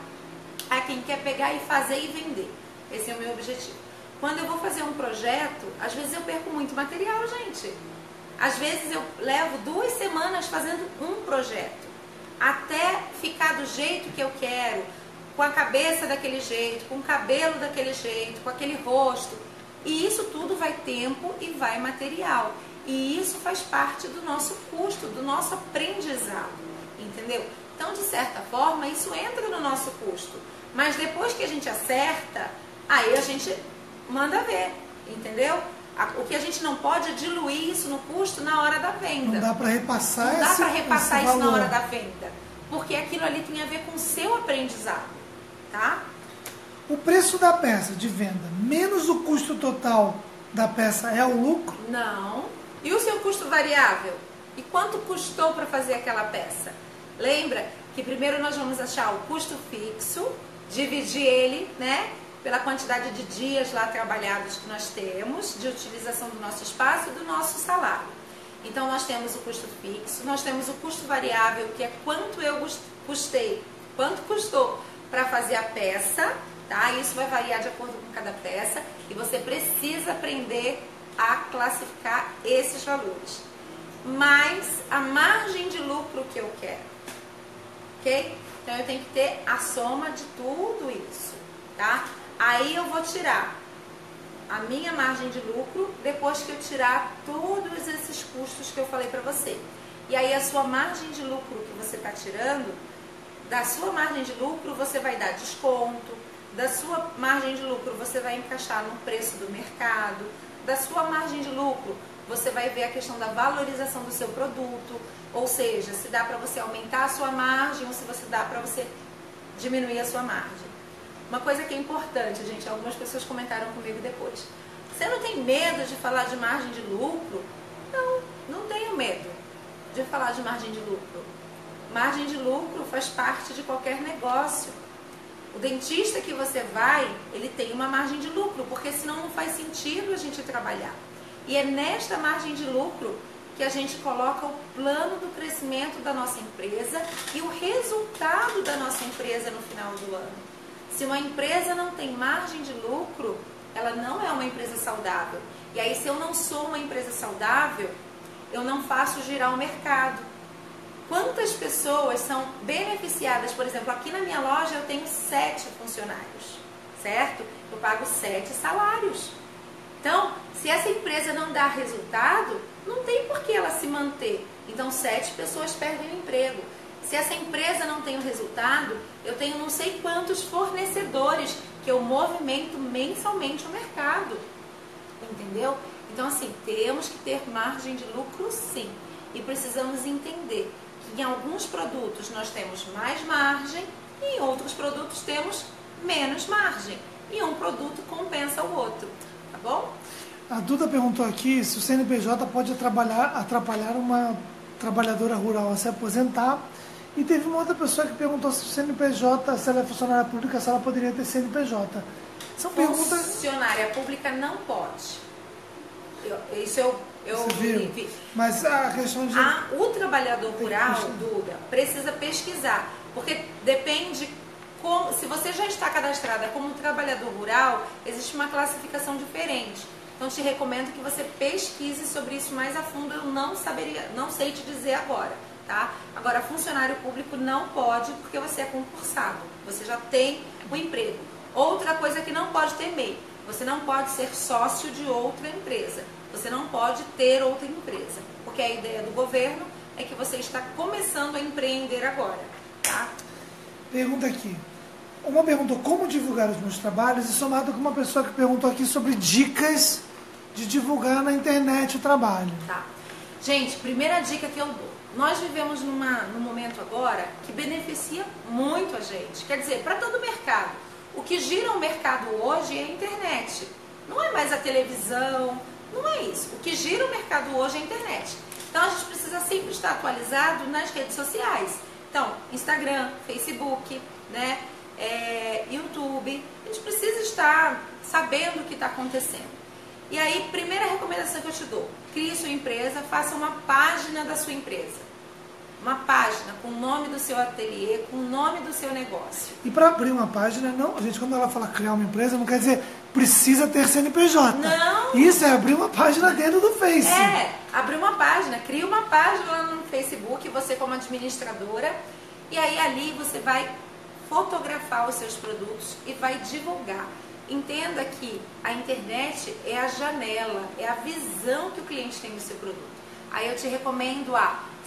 a quem quer pegar e fazer e vender. Esse é o meu objetivo. Quando eu vou fazer um projeto, às vezes eu perco muito material, gente. Às vezes eu levo 2 semanas fazendo um projeto, até ficar do jeito que eu quero, com a cabeça daquele jeito, com o cabelo daquele jeito, com aquele rosto. E isso tudo vai tempo e vai material. E isso faz parte do nosso custo, do nosso aprendizado, entendeu? Então, de certa forma, isso entra no nosso custo. Mas depois que a gente acerta, aí a gente manda ver, entendeu? O que a gente não pode é diluir isso no custo na hora da venda. Não dá para repassar, não dá para repassar isso na hora da valor. venda. Porque aquilo ali tem a ver com o seu aprendizado, tá? O preço da peça de venda menos o custo total da peça é o lucro? Não. E o seu custo variável? E quanto custou para fazer aquela peça? Lembra que primeiro nós vamos achar o custo fixo, dividir ele, né, pela quantidade de dias lá trabalhados que nós temos, de utilização do nosso espaço e do nosso salário. Então nós temos o custo fixo, nós temos o custo variável, que é quanto eu custei, quanto custou para fazer a peça, tá? Isso vai variar de acordo com cada peça e você precisa aprender a classificar esses valores. Mais a margem de lucro que eu quero, ok? Então eu tenho que ter a soma de tudo isso, tá? Aí eu vou tirar a minha margem de lucro depois que eu tirar todos esses custos que eu falei para você. E aí a sua margem de lucro que você está tirando, da sua margem de lucro você vai dar desconto, da sua margem de lucro você vai encaixar no preço do mercado, da sua margem de lucro você vai ver a questão da valorização do seu produto, ou seja, se dá para você aumentar a sua margem ou se você dá para você diminuir a sua margem. Uma coisa que é importante, gente, algumas pessoas comentaram comigo depois. Você não tem medo de falar de margem de lucro? Não, não tenho medo de falar de margem de lucro. Margem de lucro faz parte de qualquer negócio. O dentista que você vai, ele tem uma margem de lucro, porque senão não faz sentido a gente trabalhar. E é nesta margem de lucro que a gente coloca o plano do crescimento da nossa empresa e o resultado da nossa empresa no final do ano. Se uma empresa não tem margem de lucro, ela não é uma empresa saudável. E aí, se eu não sou uma empresa saudável, eu não faço girar o mercado. Quantas pessoas são beneficiadas? Por exemplo, aqui na minha loja eu tenho 7 funcionários, certo? Eu pago 7 salários. Então, se essa empresa não dá resultado, não tem por que ela se manter. Então, 7 pessoas perdem o emprego. Se essa empresa não tem o resultado, eu tenho não sei quantos fornecedores que eu movimento mensalmente o mercado. Entendeu? Então, assim, temos que ter margem de lucro, sim. E precisamos entender que em alguns produtos nós temos mais margem e em outros produtos temos menos margem. E um produto compensa o outro. Tá bom? A Duda perguntou aqui se o CNPJ pode atrapalhar uma trabalhadora rural a se aposentar. E teve uma outra pessoa que perguntou se o CNPJ, se ela é funcionária pública, se ela poderia ter CNPJ. São perguntas... Funcionária pública não pode. Isso eu vi. Mas a questão de... O trabalhador rural, Duda, precisa pesquisar. Porque depende... se você já está cadastrada como trabalhador rural, existe uma classificação diferente. Então, te recomendo que você pesquise sobre isso mais a fundo. Eu não sei te dizer agora. Tá? Agora, funcionário público não pode, porque você é concursado, você já tem um emprego. Outra coisa que não pode ter MEI, você não pode ser sócio de outra empresa, você não pode ter outra empresa, porque a ideia do governo é que você está começando a empreender agora. Tá? Pergunta aqui. Uma perguntou como divulgar os meus trabalhos e somado com uma pessoa que perguntou aqui sobre dicas de divulgar na internet o trabalho. Tá. Gente, primeira dica que eu dou. Nós vivemos num momento agora que beneficia muito a gente. Quer dizer, para todo o mercado. O que gira o mercado hoje é a internet. Não é mais a televisão, não é isso. O que gira o mercado hoje é a internet. Então a gente precisa sempre estar atualizado nas redes sociais. Então, Instagram, Facebook, né, YouTube. A gente precisa estar sabendo o que está acontecendo. E aí, primeira recomendação que eu te dou: crie sua empresa, faça uma página da sua empresa. Uma página com o nome do seu ateliê, com o nome do seu negócio. E para abrir uma página, não, gente, quando ela fala criar uma empresa, não quer dizer precisa ter CNPJ. Não. Isso é abrir uma página dentro do Face. Abrir uma página, cria uma página lá no Facebook, você como administradora, e aí ali você vai fotografar os seus produtos e vai divulgar. Entenda que a internet é a janela, é a visão que o cliente tem do seu produto. Aí eu te recomendo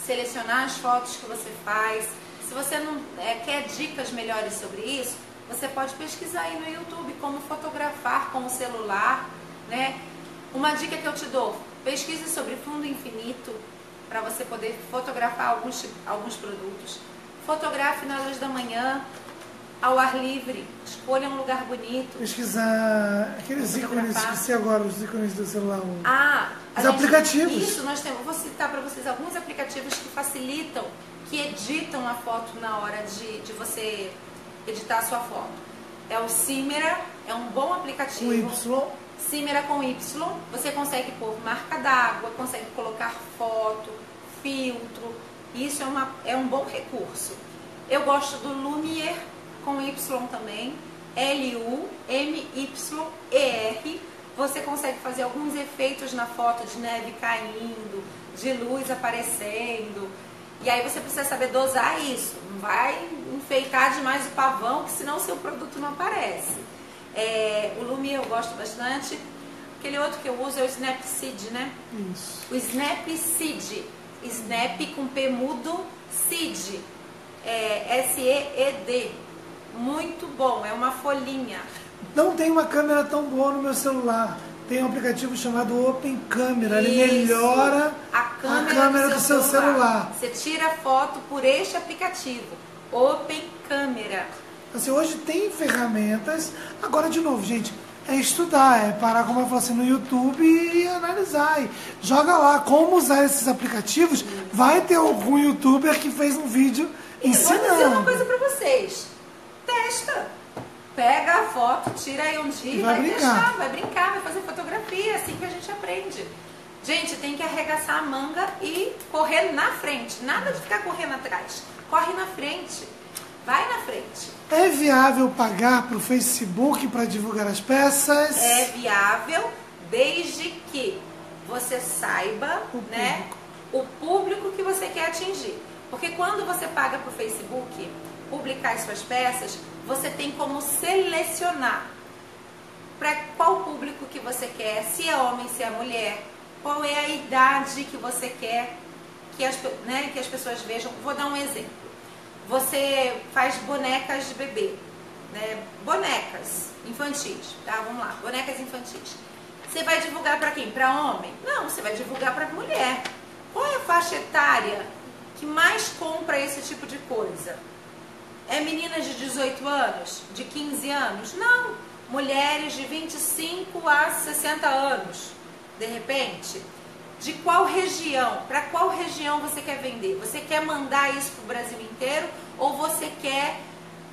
selecionar as fotos que você faz. Se você não quer dicas melhores sobre isso, você pode pesquisar aí no YouTube como fotografar com o celular, né? Uma dica que eu te dou: pesquise sobre fundo infinito para você poder fotografar alguns produtos. Fotografe na luz da manhã, ao ar livre, escolha um lugar bonito. Pesquisar aqueles ícones, esqueci agora os ícones do celular. Os aplicativos. Isso, vou citar para vocês alguns aplicativos que facilitam, que editam a foto na hora de você editar a sua foto. É o Cimera, é um bom aplicativo. Com Y. Cimera com Y. Você consegue pôr marca d'água, consegue colocar foto, filtro. Isso é um bom recurso. Eu gosto do Lumiere, com Y também, Lumier. Você consegue fazer alguns efeitos na foto de neve caindo, de luz aparecendo. E aí você precisa saber dosar isso. Não vai enfeitar demais o pavão, que senão o seu produto não aparece. O Lumiere eu gosto bastante. Aquele outro que eu uso é o Snapseed, né? Isso. O Snapseed. Snap com P mudo, Seed. SEED. Muito bom, é uma folhinha. Não tem uma câmera tão boa no meu celular. Tem um aplicativo chamado Open Camera. Ele melhora a câmera do seu celular. Você tira foto por este aplicativo, Open Camera. Assim, hoje tem ferramentas. Agora, de novo, gente, é estudar, é parar, como eu falei assim, no YouTube e analisar. E joga lá como usar esses aplicativos. Vai ter algum youtuber que fez um vídeo ensinando. Vou dizer uma coisa pra vocês. Testa. Pega a foto, tira aí um dia e vai testar, vai brincar, vai fazer fotografia, assim que a gente aprende. Gente, tem que arregaçar a manga e correr na frente. Nada de ficar correndo atrás. Corre na frente. Vai na frente. É viável pagar para o Facebook para divulgar as peças? É viável, desde que você saiba o público que você quer atingir. Porque quando você paga para o Facebook publicar as suas peças, você tem como selecionar para qual público que você quer, se é homem, se é mulher, qual é a idade que você quer que as pessoas vejam. Vou dar um exemplo. Você faz bonecas de bebê, né? Bonecas infantis, tá? Vamos lá, bonecas infantis. Você vai divulgar para quem? Para homem? Não, você vai divulgar para mulher. Qual é a faixa etária que mais compra esse tipo de coisa? É meninas de 18 anos? De 15 anos? Não. Mulheres de 25 a 60 anos. De repente, de qual região? Para qual região você quer vender? Você quer mandar isso para o Brasil inteiro? Ou você quer,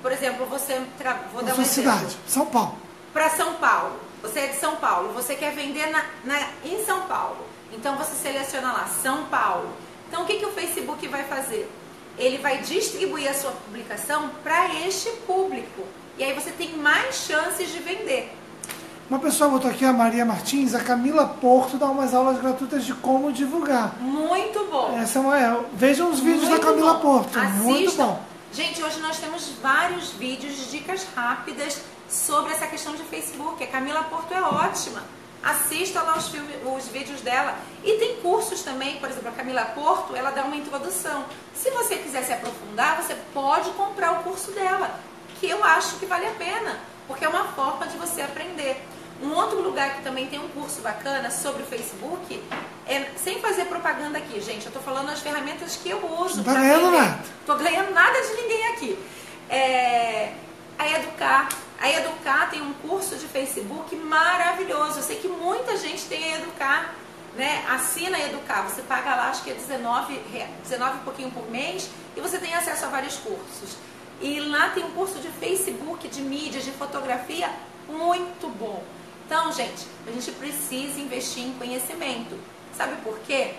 por exemplo, vou dar um exemplo. Cidade, São Paulo. Para São Paulo. Você é de São Paulo. Você quer vender em São Paulo. Então você seleciona lá, São Paulo. Então o que o Facebook vai fazer? Ele vai distribuir a sua publicação para este público. E aí você tem mais chances de vender. Uma pessoa botou aqui, a Maria Martins, a Camila Porto dá umas aulas gratuitas de como divulgar. Muito bom. Vejam os vídeos da Camila Porto. Assistam. Muito bom. Gente, hoje nós temos vários vídeos de dicas rápidas sobre essa questão de Facebook. A Camila Porto é ótima. Assista lá os vídeos dela. E tem cursos também, por exemplo, a Camila Porto, ela dá uma introdução. Se você quiser se aprofundar, você pode comprar o curso dela, que eu acho que vale a pena, porque é uma forma de você aprender. Um outro lugar que também tem um curso bacana sobre o Facebook, sem fazer propaganda aqui, gente, eu tô falando as ferramentas que eu uso. Não tá ganhando nada. Tô ganhando nada de ninguém aqui. A Educar. A A Educar tem um curso de Facebook maravilhoso. Eu sei que muita gente tem a Educar, né? Assina a Educar, você paga lá, acho que é 19 e pouquinho por mês, e você tem acesso a vários cursos. E lá tem um curso de Facebook, de mídia, de fotografia, muito bom. Então, gente, a gente precisa investir em conhecimento. Sabe por quê?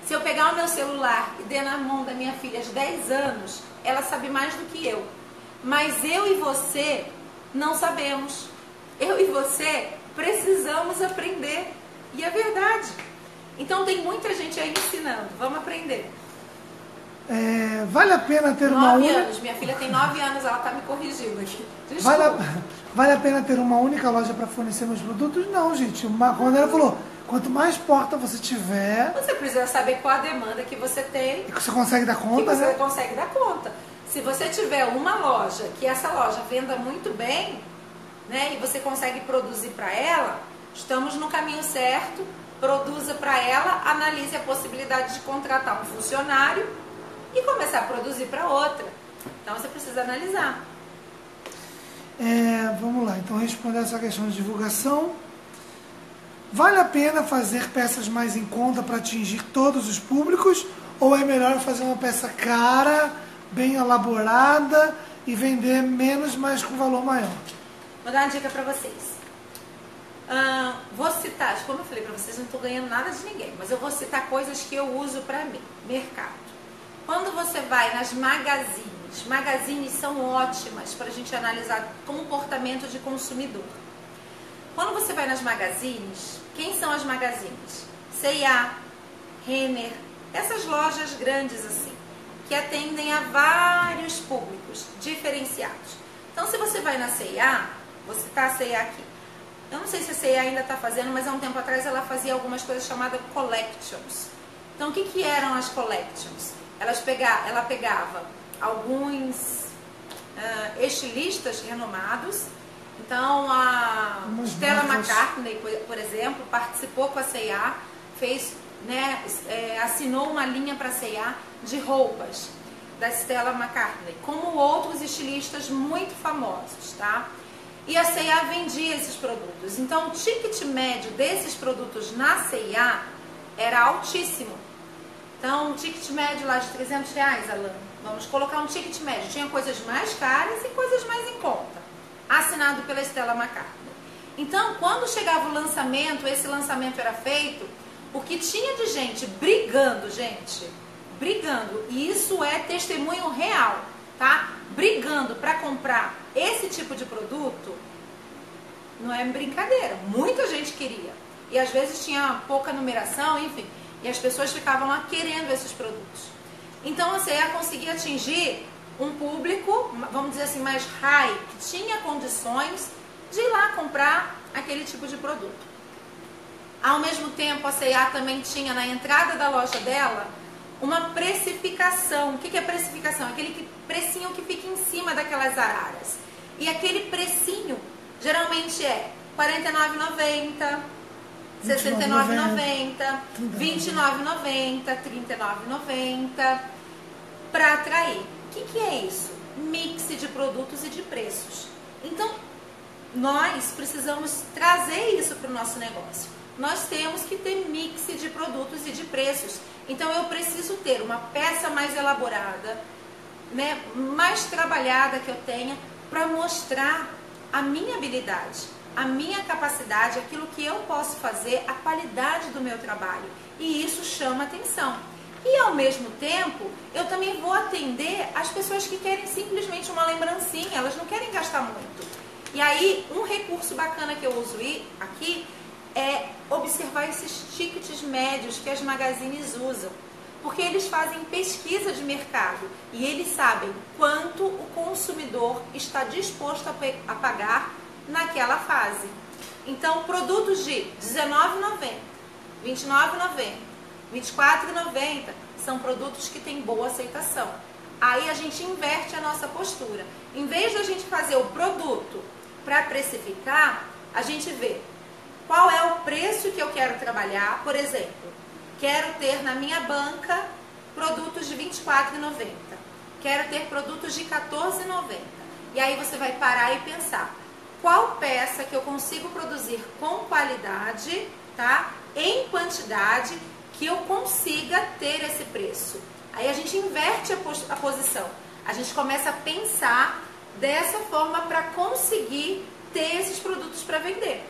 Se eu pegar o meu celular e der na mão da minha filha de 10 anos, ela sabe mais do que eu. Mas eu e você não sabemos. Eu e você precisamos aprender. E é verdade. Então tem muita gente aí ensinando. Vamos aprender. Vale a pena ter uma única... 9 anos. Minha filha tem 9 anos, ela está me corrigindo aqui. Vale a pena ter uma única loja para fornecer meus produtos? Não, gente. Quando ela falou, quanto mais porta você tiver... Você precisa saber qual a demanda que você tem. E que você consegue dar conta, que você consegue dar conta. Se você tiver uma loja, que essa loja venda muito bem, né, e você consegue produzir para ela, estamos no caminho certo. Produza para ela, analise a possibilidade de contratar um funcionário e começar a produzir para outra. Então você precisa analisar. Vamos lá, então responder essa questão de divulgação. Vale a pena fazer peças mais em conta para atingir todos os públicos? Ou é melhor fazer uma peça cara, bem elaborada e vender menos, mas com valor maior? Vou dar uma dica para vocês. Vou citar, como eu falei para vocês, não estou ganhando nada de ninguém, mas eu vou citar coisas que eu uso para mim. Mercado. Quando você vai nas magazines são ótimas para a gente analisar comportamento de consumidor. Quando você vai nas magazines, quem são as magazines? C&A, Renner, essas lojas grandes assim, que atendem a vários públicos diferenciados. Então se você vai na C&A, vou citar a C&A aqui. Eu não sei se a C&A ainda está fazendo, mas há um tempo atrás ela fazia algumas coisas chamadas collections. Então o que eram as collections? Ela pegava alguns estilistas renomados. Então a Stella McCartney, por exemplo, participou com a C&A, fez, né, assinou uma linha para a C&A de roupas da Stella McCartney, como outros estilistas muito famosos, tá? E a C&A vendia esses produtos. Então o ticket médio desses produtos na C&A era altíssimo. Então, um ticket médio lá de R$300, Alan, vamos colocar um ticket médio. Tinha coisas mais caras e coisas mais em conta. Assinado pela Stella McCartney. Então, quando chegava o lançamento, esse lançamento era feito, o que tinha de gente, brigando, e isso é testemunho real, tá? Brigando para comprar esse tipo de produto, não é brincadeira. Muita gente queria. E às vezes tinha pouca numeração, enfim. E as pessoas ficavam lá querendo esses produtos. Então a C&A conseguia atingir um público, vamos dizer assim, mais high, que tinha condições de ir lá comprar aquele tipo de produto. Ao mesmo tempo, a C&A também tinha na entrada da loja dela uma precificação. O que é precificação? Aquele precinho que fica em cima daquelas araras. E aquele precinho geralmente é R$ 49,90, R$ 69,90, R$ 29,90, R$ 39,90, para atrair. O que é isso? Mix de produtos e de preços. Então, nós precisamos trazer isso para o nosso negócio. Nós temos que ter mix de produtos e de preços. Então, eu preciso ter uma peça mais elaborada, né, mais trabalhada que eu tenha, para mostrar a minha habilidade, a minha capacidade, aquilo que eu posso fazer, a qualidade do meu trabalho. E isso chama atenção. E ao mesmo tempo, eu também vou atender as pessoas que querem simplesmente uma lembrancinha, elas não querem gastar muito. E aí, um recurso bacana que eu uso aqui é observar esses tickets médios que as magazines usam. Porque eles fazem pesquisa de mercado e eles sabem quanto o consumidor está disposto a pagar naquela fase. Então, produtos de R$19,90, R$29,90, R$24,90 são produtos que têm boa aceitação. Aí a gente inverte a nossa postura. Em vez de a gente fazer o produto para precificar, a gente vê qual é o preço que eu quero trabalhar. Por exemplo, quero ter na minha banca produtos de R$24,90. Quero ter produtos de R$14,90. E aí você vai parar e pensar, qual peça que eu consigo produzir com qualidade, tá? Em quantidade, que eu consiga ter esse preço. Aí a gente inverte a posição. A gente começa a pensar dessa forma para conseguir ter esses produtos para vender.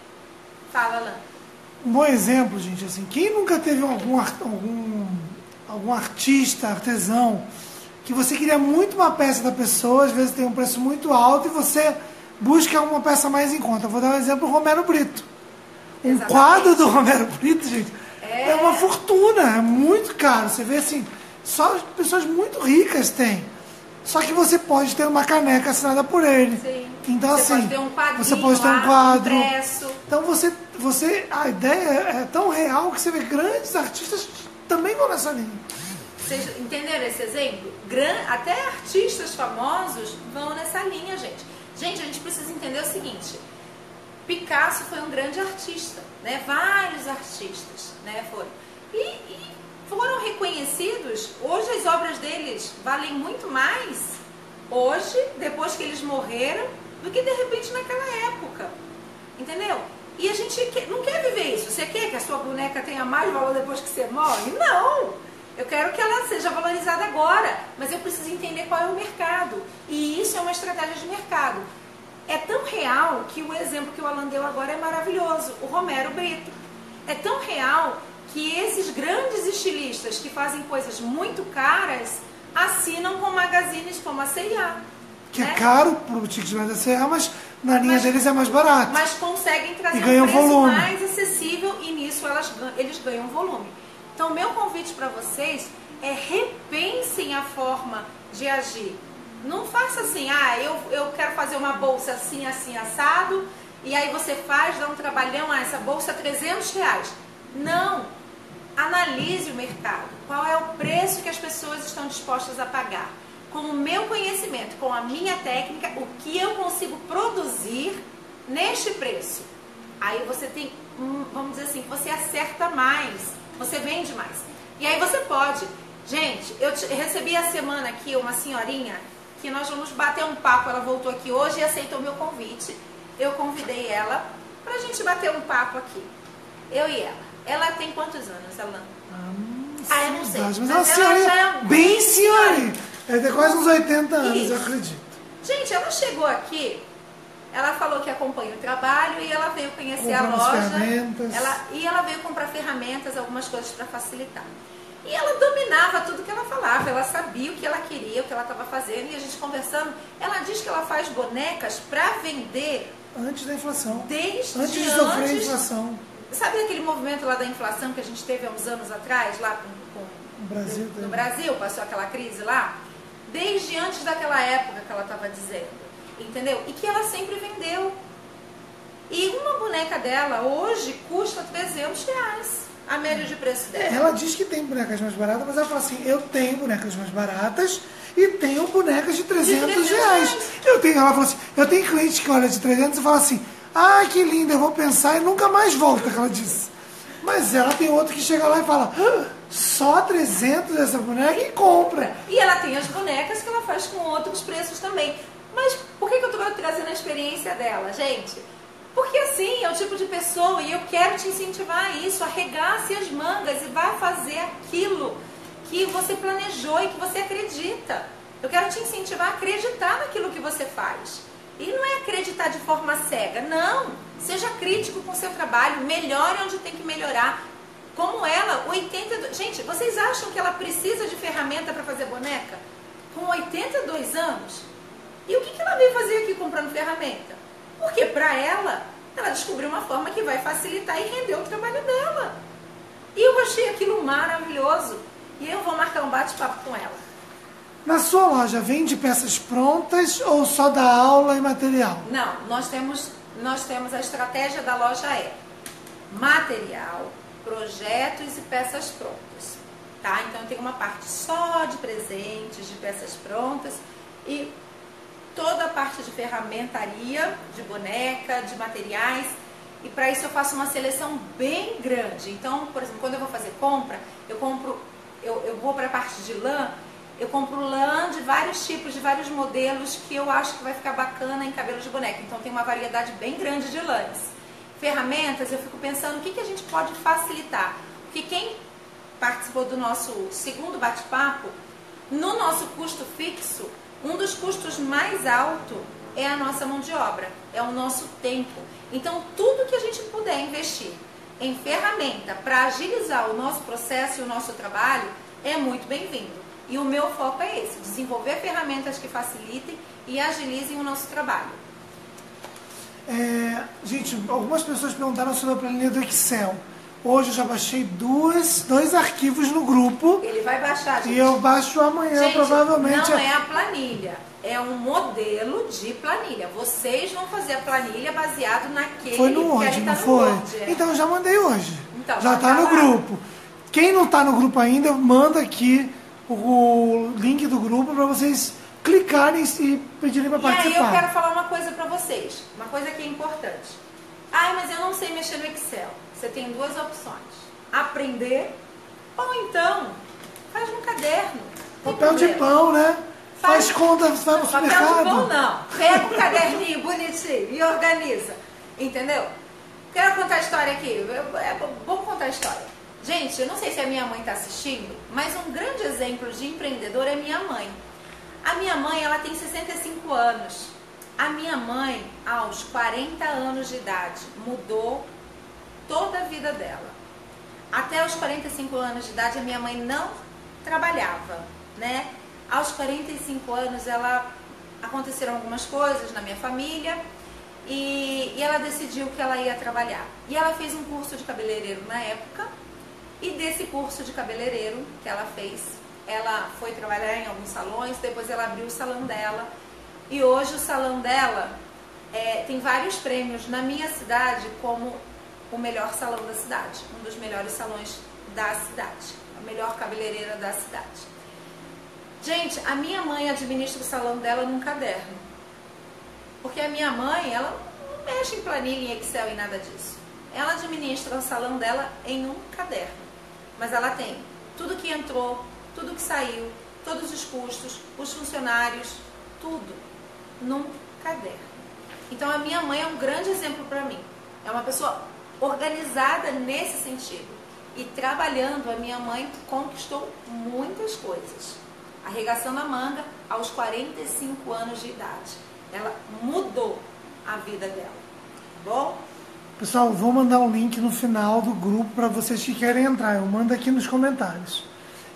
Fala, Alan. Um bom exemplo, gente, assim, quem nunca teve algum artista, artesão, que você queria muito uma peça da pessoa, às vezes tem um preço muito alto e você busca uma peça mais em conta. Vou dar um exemplo, o Romero Brito. Um quadro do Romero Brito, gente, é uma fortuna, é muito caro. Você vê assim, só pessoas muito ricas têm. Só que você pode ter uma caneca assinada por ele. Sim. Então, você assim, pode ter um quadrinho, você pode ter um quadro. Impresso. Então a ideia é tão real que você vê grandes artistas também vão nessa linha. Vocês entenderam esse exemplo? Até artistas famosos vão nessa linha, gente. Gente, a gente precisa entender o seguinte. Picasso foi um grande artista, né? Vários artistas, né, foram. E foram reconhecidos. Hoje as obras deles valem muito mais, hoje, depois que eles morreram, do que de repente naquela época. Entendeu? E a gente não quer viver isso. Você quer que a sua boneca tenha mais valor depois que você morre? Não! Eu quero que ela seja valorizada agora, mas eu preciso entender qual é o mercado. E isso é uma estratégia de mercado. É tão real que o exemplo que o Alan deu agora é maravilhoso. O Romero Brito. É tão real que esses grandes estilistas que fazem coisas muito caras assinam com magazines como a C&A. Que é caro pro ticket da C&A, mas na linha deles é mais barato. Mas conseguem trazer um preço volume mais acessível e nisso eles ganham volume. Então, meu convite para vocês é repensem a forma de agir. Não faça assim, eu quero fazer uma bolsa assim, assim, assado, e aí você faz, dá um trabalhão, essa bolsa é R$300. Não! Analise o mercado. Qual é o preço que as pessoas estão dispostas a pagar? Com o meu conhecimento, com a minha técnica, o que eu consigo produzir neste preço. Aí você tem, vamos dizer assim, você acerta mais, você vende mais. E aí você pode. Gente, eu recebi a semana aqui uma senhorinha que nós vamos bater um papo, ela voltou aqui hoje e aceitou meu convite. Eu convidei ela pra gente bater um papo aqui. Eu e ela. Ela tem quantos anos, Alan? Eu não sei. Mas ela já é bem senhorinha. Ela tem quase uns 80 anos, isso. Eu acredito. Gente, ela chegou aqui, ela falou que acompanha o trabalho e ela veio conhecer a loja. Ela veio comprar ferramentas, algumas coisas para facilitar. E ela dominava tudo que ela falava, ela sabia o que ela queria, o que ela estava fazendo, e a gente conversando, ela diz que ela faz bonecas para vender antes da inflação. Antes de sofrer a inflação. Sabe aquele movimento lá da inflação que a gente teve há uns anos atrás, lá no Brasil, passou aquela crise lá? Desde antes daquela época que ela estava dizendo, entendeu? E que ela sempre vendeu. E uma boneca dela hoje custa R$300, a média de preço dela. Ela diz que tem bonecas mais baratas, mas ela fala assim, eu tenho bonecas mais baratas e tenho bonecas de R$300. Ela falou assim, eu tenho cliente que olha de 300 e fala assim, que linda, eu vou pensar e nunca mais volta, que ela disse. Mas ela tem outro que chega lá e fala, só 300 essa boneca e compra. E ela tem as bonecas que ela faz com outros preços também. Mas por que eu estou trazendo a experiência dela, gente? Porque assim, é o tipo de pessoa e eu quero te incentivar a isso, arregace as mangas e vá fazer aquilo que você planejou e que você acredita. Eu quero te incentivar a acreditar naquilo que você faz. E não é acreditar de forma cega, não. Seja crítico com o seu trabalho, melhore onde tem que melhorar. Como ela, 82... Gente, vocês acham que ela precisa de ferramenta para fazer boneca? Com 82 anos? E o que ela veio fazer aqui comprando ferramenta? Porque para ela descobriu uma forma que vai facilitar e render o trabalho dela. E eu achei aquilo maravilhoso. E eu vou marcar um bate-papo com ela. Na sua loja, vende peças prontas ou só dá aula e material? Não, nós temos a estratégia da loja material, projetos e peças prontas. Tá? Então tem uma parte só de presentes, de peças prontas e toda a parte de ferramentaria, de boneca, de materiais. E para isso eu faço uma seleção bem grande. Então, por exemplo, quando eu vou fazer compra, eu vou para a parte de lã Eu compro lã de vários tipos, de vários modelos que eu acho que vai ficar bacana em cabelo de boneca. Então tem uma variedade bem grande de lãs. Ferramentas, eu fico pensando o que a gente pode facilitar. Porque quem participou do nosso segundo bate-papo, no nosso custo fixo, um dos custos mais altos é a nossa mão de obra, é o nosso tempo. Então tudo que a gente puder investir em ferramenta para agilizar o nosso processo e o nosso trabalho é muito bem-vindo. E o meu foco é esse, desenvolver ferramentas que facilitem e agilizem o nosso trabalho. Gente, algumas pessoas perguntaram sobre a planilha do Excel. Hoje eu já baixei dois arquivos no grupo. Ele vai baixar, gente. E eu baixo amanhã, gente, provavelmente. Não é a planilha, é um modelo de planilha. Vocês vão fazer a planilha baseado naquele foi no Word, não foi? Então eu já mandei hoje. Então, já está no grupo. Quem não está no grupo ainda, manda aqui o link do grupo para vocês clicarem e pedirem para participar. E aí eu quero falar uma coisa para vocês, uma coisa que é importante. Ai, mas eu não sei mexer no Excel. Você tem duas opções: aprender ou então faz no caderno. Papel de pão, né? Faz conta, vai no supermercado. Papel de pão não. Pega um caderninho bonitinho e organiza. Entendeu? Quero contar a história aqui. Vamos contar a história. Gente, eu não sei se a minha mãe está assistindo, mas um grande exemplo de empreendedor é minha mãe. A minha mãe, ela tem 65 anos. A minha mãe, aos 40 anos de idade, mudou toda a vida dela. Até os 45 anos de idade, a minha mãe não trabalhava, né? Aos 45 anos, aconteceram algumas coisas na minha família e ela decidiu que ela ia trabalhar. E ela fez um curso de cabeleireiro na época, e desse curso de cabeleireiro que ela fez, ela foi trabalhar em alguns salões, depois ela abriu o salão dela, e hoje o salão dela tem vários prêmios na minha cidade como o melhor salão da cidade, um dos melhores salões da cidade, a melhor cabeleireira da cidade. Gente, a minha mãe administra o salão dela num caderno, porque a minha mãe, ela não mexe em planilha, em Excel e nada disso. Ela administra o salão dela em um caderno, mas ela tem tudo que entrou, tudo que saiu, todos os custos, os funcionários, tudo num caderno. Então a minha mãe é um grande exemplo para mim. É uma pessoa organizada nesse sentido. E trabalhando, a minha mãe conquistou muitas coisas. Arregaçando a manga aos 45 anos de idade. Ela mudou a vida dela. Tá bom? Pessoal, vou mandar um link no final do grupo para vocês que querem entrar. Eu mando aqui nos comentários.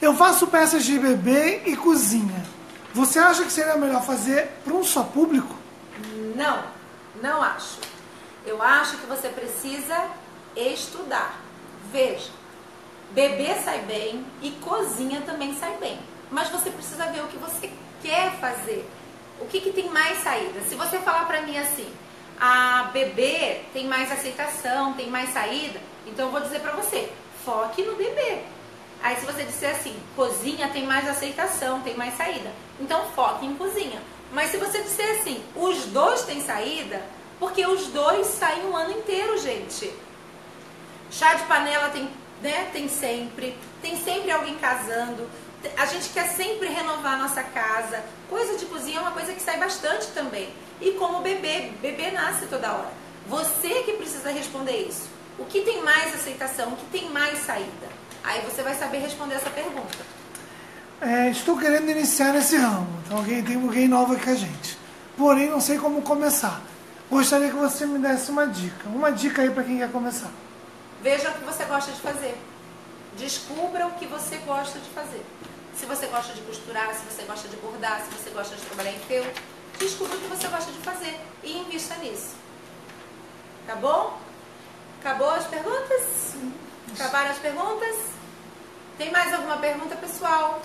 Eu faço peças de bebê e cozinha. Você acha que seria melhor fazer para um só público? Não, não acho. Eu acho que você precisa estudar. Veja, bebê sai bem e cozinha também sai bem. Mas você precisa ver o que você quer fazer. O que tem mais saída? Se você falar para mim assim, a bebê tem mais aceitação, tem mais saída, então eu vou dizer para você, foque no bebê. Aí se você disser assim, cozinha tem mais aceitação, tem mais saída, então foque em cozinha. Mas se você disser assim, os dois têm saída, porque os dois saem o ano inteiro, gente. Chá de panela tem sempre alguém casando, a gente quer sempre renovar a nossa casa. Coisa de cozinha é uma coisa que sai bastante também. E como bebê nasce toda hora. Você que precisa responder isso. O que tem mais aceitação, o que tem mais saída? Aí você vai saber responder essa pergunta. Estou querendo iniciar nesse ramo. Então tem alguém novo aqui com a gente. Porém, não sei como começar. Gostaria que você me desse uma dica. Uma dica aí para quem quer começar. Veja o que você gosta de fazer. Descubra o que você gosta de fazer. Se você gosta de costurar, se você gosta de bordar, se você gosta de trabalhar em feltro, descubra o que você gosta de fazer e invista nisso. Tá bom? Acabou as perguntas? Acabaram as perguntas? Tem mais alguma pergunta, pessoal?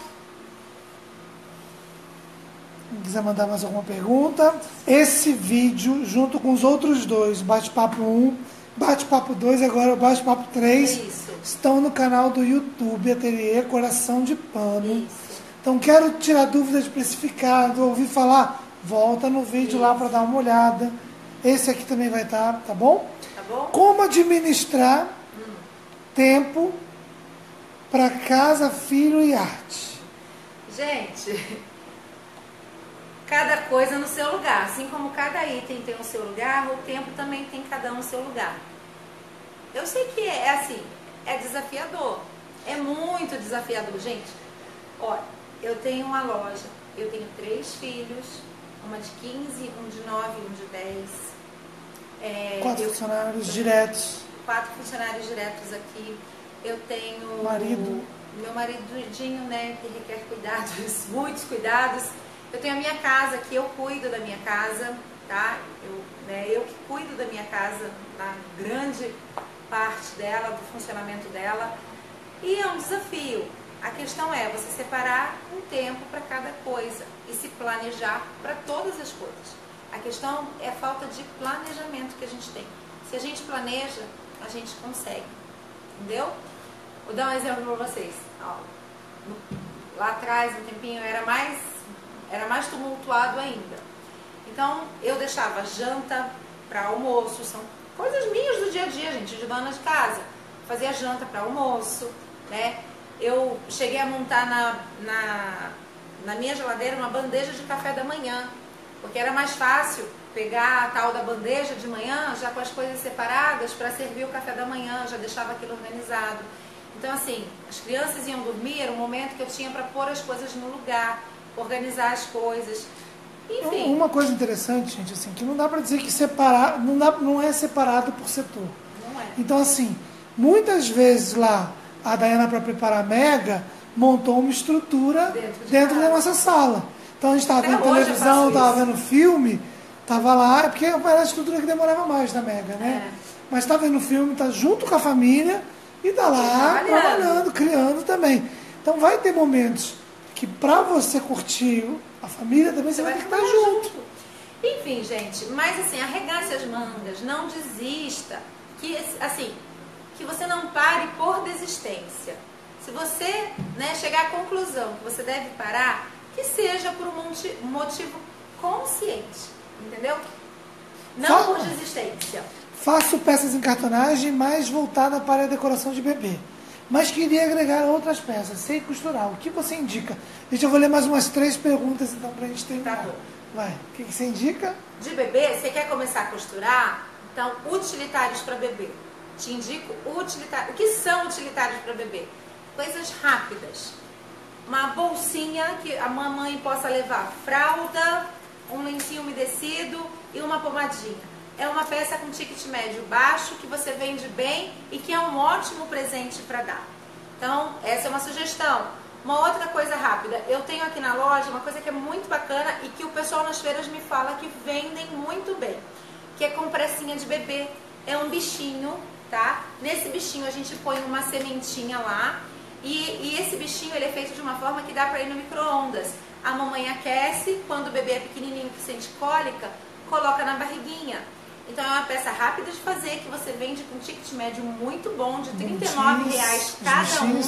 Se quiser mandar mais alguma pergunta, esse vídeo, junto com os outros dois, Bate-Papo 1, Bate-Papo 2 e agora o Bate-Papo 3, estão no canal do YouTube, Ateliê Coração de Pano. Isso. Então, quero tirar dúvidas de precificado, ouvir falar, volta no vídeo lá para dar uma olhada. Esse aqui também vai estar, tá bom? Tá bom? Como administrar tempo para casa, filho e arte? Gente, cada coisa no seu lugar. Assim como cada item tem o seu lugar, o tempo também tem cada um no seu lugar. Eu sei que é assim, é desafiador. É muito desafiador, gente. Olha, eu tenho uma loja, eu tenho 3 filhos, uma de 15, um de 9 e um de 10. 4 funcionários diretos. 4 funcionários diretos aqui. Eu tenho... Marido. Meu maridinho, né, que requer cuidados, muitos cuidados. Eu tenho a minha casa, que eu cuido da minha casa, tá? Eu que cuido da minha casa, na grande parte dela, do funcionamento dela. E é um desafio. A questão é você separar um tempo para cada coisa e se planejar para todas as coisas. A questão é a falta de planejamento que a gente tem. Se a gente planeja, a gente consegue. Entendeu? Vou dar um exemplo para vocês. Ó, lá atrás, um tempinho, era mais tumultuado ainda. Então, eu deixava janta para almoço. São coisas minhas do dia a dia, gente, de dona de casa. Fazia janta para almoço, né? Eu cheguei a montar na minha geladeira uma bandeja de café da manhã, porque era mais fácil pegar a tal da bandeja de manhã, já com as coisas separadas, para servir o café da manhã, já deixava aquilo organizado. Então, assim, as crianças iam dormir, era um momento que eu tinha para pôr as coisas no lugar, organizar as coisas, enfim. Uma coisa interessante, gente, assim, que não dá para dizer que separar, não é separado por setor. Não é. Então, assim, muitas vezes lá, a Daiana, para preparar a Mega, montou uma estrutura dentro da nossa sala. Então a gente estava vendo televisão, estava vendo filme, estava lá, porque era a estrutura que demorava mais da Mega, né? Mas está vendo filme, está junto com a família e está lá trabalhando, criando também. Então vai ter momentos que para você curtir a família também você vai ter que estar junto. Enfim, gente, mas assim, arregace as mangas, não desista, que assim, que você não pare por desistência. Se você, né, chegar à conclusão que você deve parar, que seja por um motivo consciente, entendeu? Não por desistência. Faço peças em cartonagem, mais voltada para a decoração de bebê. Mas queria agregar outras peças, sei costurar. O que você indica? Gente, eu vou ler mais umas 3 perguntas, então, para a gente terminar. Tá bom. Vai, o que você indica? De bebê, você quer começar a costurar? Então, utilitários para bebê. Te indico utilitários. O que são utilitários para bebê? Coisas rápidas. Uma bolsinha que a mamãe possa levar fralda, um lencinho umedecido e uma pomadinha. É uma peça com ticket médio baixo, que você vende bem e que é um ótimo presente para dar. Então, essa é uma sugestão. Uma outra coisa rápida. Eu tenho aqui na loja uma coisa que é muito bacana e que o pessoal nas feiras me fala que vendem muito bem, que é compressinha de bebê. É um bichinho, tá? Nesse bichinho a gente põe uma sementinha lá e esse bichinho ele é feito de uma forma que dá para ir no micro-ondas. A mamãe aquece, quando o bebê é pequenininho que sente cólica, coloca na barriguinha. Então é uma peça rápida de fazer, que você vende com ticket médio muito bom, de R$39 cada um,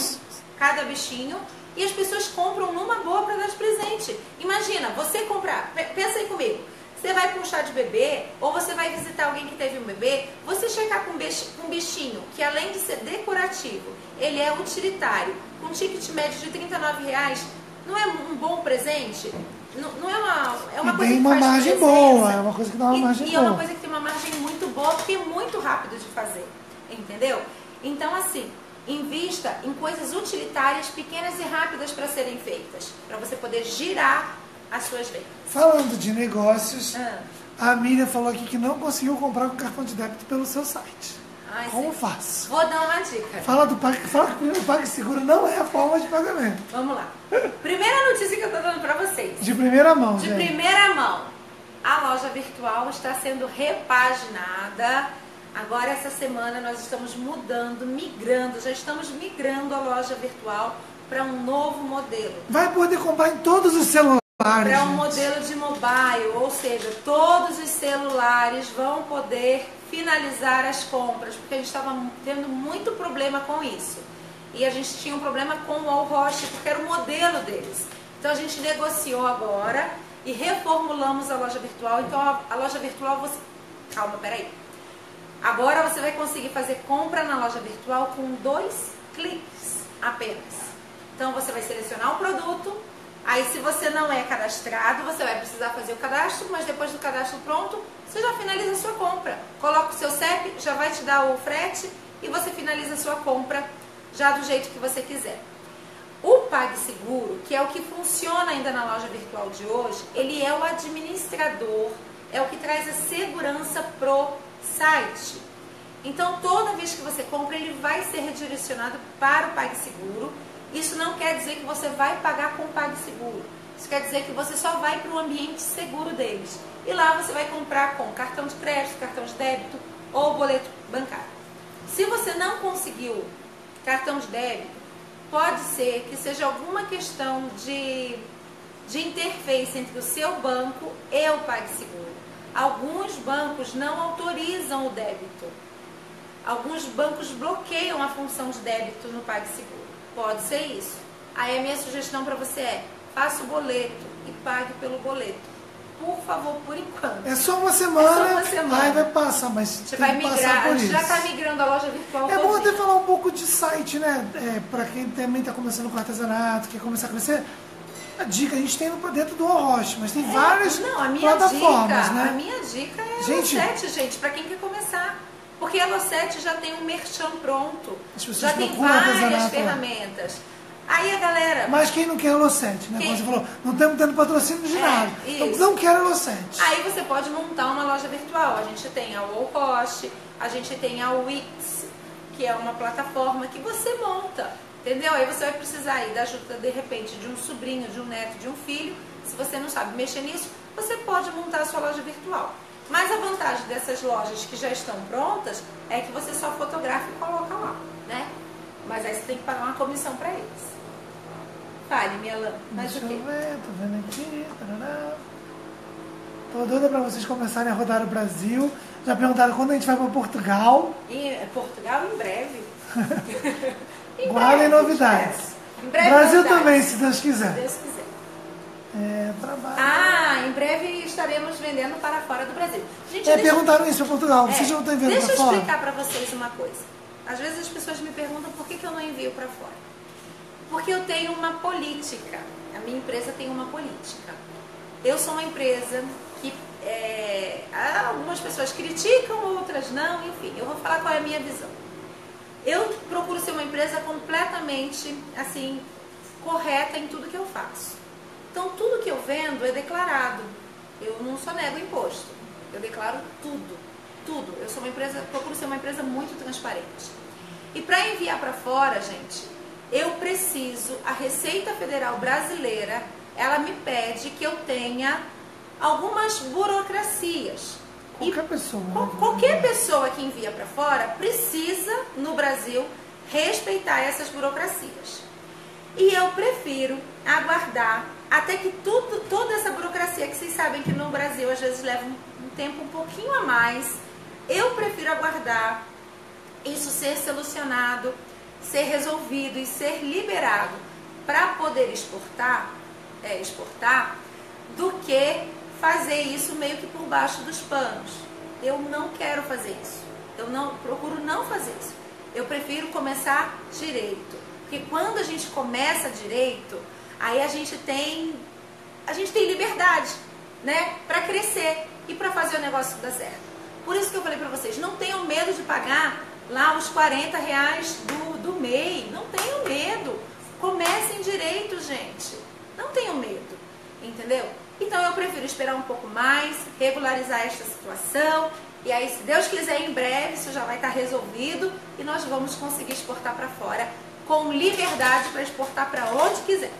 cada bichinho. E as pessoas compram numa boa para dar de presente. Imagina, você comprar, pensa aí comigo. Você vai para um chá de bebê, ou você vai visitar alguém que teve um bebê, você chegar com um bichinho, que além de ser decorativo, ele é utilitário, com um ticket médio de R$39, não é um bom presente? Não é uma coisa que uma faz margem presença. Boa, é uma coisa que dá uma margem boa. E é uma coisa que tem uma margem muito boa, porque é muito rápido de fazer, entendeu? Então, assim, invista em coisas utilitárias, pequenas e rápidas para serem feitas, para você poder girar as suas vendas. Falando de negócios, a Miriam falou aqui que não conseguiu comprar com cartão de débito pelo seu site. Como faço? Vou dar uma dica. Fala que o PagSeguro não é a forma de pagamento. Vamos lá. Primeira notícia que eu estou dando para vocês. De primeira mão, De gente. primeira mão. A loja virtual está sendo repaginada. Agora, essa semana, nós estamos já estamos migrando a loja virtual para um novo modelo. Vai poder comprar em todos os celulares. Para um modelo de mobile, ou seja, todos os celulares vão poder finalizar as compras, porque a gente estava tendo muito problema com isso. E a gente tinha um problema com o Allroche, porque era o modelo deles. Então a gente negociou agora e reformulamos a loja virtual. Então a loja virtual, você... Calma, peraí. Agora você vai conseguir fazer compra na loja virtual com 2 cliques apenas. Então você vai selecionar o produto, Aí se você não é cadastrado, você vai precisar fazer o cadastro, mas depois do cadastro pronto, você já finaliza a sua compra. Coloca o seu CEP, já vai te dar o frete e você finaliza a sua compra já do jeito que você quiser. O PagSeguro, que é o que funciona ainda na loja virtual de hoje, ele é o administrador, é o que traz a segurança pro site. Então, toda vez que você compra, ele vai ser redirecionado para o PagSeguro. Isso não quer dizer que você vai pagar com o PagSeguro. Isso quer dizer que você só vai para o ambiente seguro deles. E lá você vai comprar com cartão de crédito, cartão de débito ou boleto bancário. Se você não conseguiu cartão de débito, pode ser que seja alguma questão de interface entre o seu banco e o PagSeguro. Alguns bancos não autorizam o débito. Alguns bancos bloqueiam a função de débito no PagSeguro. Pode ser isso. Aí a minha sugestão para você é: faça o boleto e pague pelo boleto. Por favor, por enquanto. É só uma semana, Aí vai passar, mas você vai migrar, a gente já está migrando a loja virtual. É bom até falar um pouco de site, né? Para quem também está começando com artesanato, quer começar a crescer, a dica a gente tem dentro do Orochi, mas tem várias plataformas, né? A minha dica é a Elo7, gente, para quem quer começar. Porque a Elo7 já tem um merchan pronto, já tem várias ferramentas. Aí a galera... Mas quem não quer Elo7, né? Como você falou, não estamos dando patrocínio de nada. Então não quero Elo7. Aí você pode montar uma loja virtual. A gente tem a Wallcost, a gente tem a Wix, que é uma plataforma que você monta. Entendeu? Aí você vai precisar aí da ajuda, de repente, de um sobrinho, de um neto, de um filho. Se você não sabe mexer nisso, você pode montar a sua loja virtual. Mas a vantagem dessas lojas que já estão prontas é que você só fotografa e coloca lá, né? Mas aí você tem que pagar uma comissão para eles. Fale, minha lã. Mas Deixa o quê? eu ver, tô vendo aqui. Tarará. Tô doida para vocês começarem a rodar o Brasil. Já perguntaram quando a gente vai para Portugal. E Portugal em breve. Guardem novidades. Em breve, Brasil novidades. também, se Deus quiser. Se Deus quiser. Trabalho. Em breve estaremos vendendo para fora do Brasil. Gente, perguntaram isso para Portugal. Vocês não estão enviando para fora? Deixa eu explicar para vocês uma coisa. Às vezes as pessoas me perguntam por que eu não envio para fora. Porque eu tenho uma política. A minha empresa tem uma política. Eu sou uma empresa que algumas pessoas criticam, outras não, enfim. Eu vou falar qual é a minha visão. Eu procuro ser uma empresa completamente, assim, correta em tudo que eu faço. Então, tudo que eu vendo é declarado. Eu não só nego imposto. Eu declaro tudo. Tudo. Eu sou uma empresa, procuro ser uma empresa muito transparente. E para enviar para fora, gente, eu preciso, a Receita Federal Brasileira, ela me pede que eu tenha algumas burocracias. Qualquer pessoa. Qualquer pessoa que envia para fora precisa, no Brasil, respeitar essas burocracias. E eu prefiro aguardar até que toda essa burocracia, que vocês sabem que no Brasil às vezes leva um tempo um pouquinho a mais, eu prefiro aguardar isso ser solucionado, ser resolvido e ser liberado para poder exportar, do que fazer isso meio que por baixo dos panos. Eu não quero fazer isso. Eu procuro não fazer isso. Eu prefiro começar direito. Porque quando a gente começa direito, aí a gente tem liberdade, né, para crescer e para fazer o negócio dar certo. Por isso que eu falei para vocês, não tenham medo de pagar lá os R$40 do MEI. Não tenham medo. Comecem direito, gente. Não tenham medo. Entendeu? Então eu prefiro esperar um pouco mais, regularizar esta situação. E aí, se Deus quiser, em breve isso já vai estar resolvido e nós vamos conseguir exportar para fora com liberdade para exportar para onde quiser.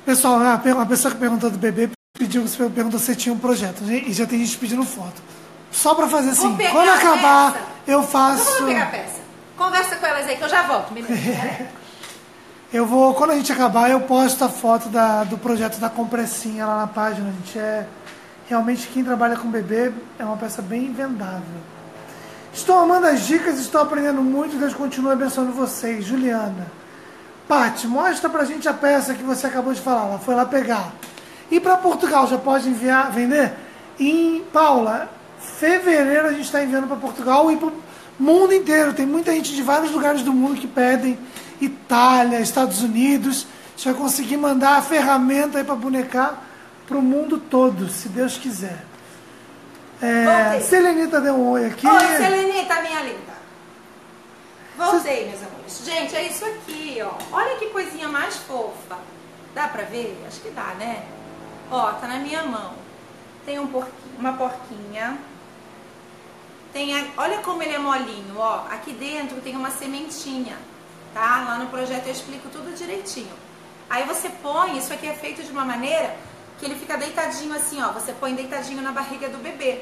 Pessoal, a pessoa que perguntou do bebê perguntou se tinha um projeto. E já tem gente pedindo foto. Só para fazer assim, quando acabar, eu faço... Então vamos pegar a peça. Conversa com elas aí que eu já volto, menina. Quando a gente acabar, eu posto a foto do projeto da compressinha lá na página. A gente realmente, quem trabalha com bebê é uma peça bem vendável. Estou amando as dicas, estou aprendendo muito. Deus continue abençoando vocês. Juliana. Paty, mostra pra gente a peça que você acabou de falar. Ela foi lá pegar. E para Portugal, já pode vender? Em Paula, fevereiro a gente está enviando para Portugal e para o mundo inteiro. Tem muita gente de vários lugares do mundo que pedem. Itália, Estados Unidos. gente vai conseguir mandar a ferramenta aí para bonecar para o mundo todo, se Deus quiser. Selenita deu um oi aqui. Oi, Selenita, minha linda. Voltei, meus amores. Gente, é isso aqui, ó. Olha que coisinha mais fofa. Dá pra ver? Acho que dá, né? Ó, tá na minha mão. Tem uma porquinha. Olha como ele é molinho, ó. Aqui dentro tem uma sementinha, tá? Lá no projeto eu explico tudo direitinho. Aí você põe, isso aqui é feito de uma maneira que ele fica deitadinho assim, ó. Você põe deitadinho na barriga do bebê.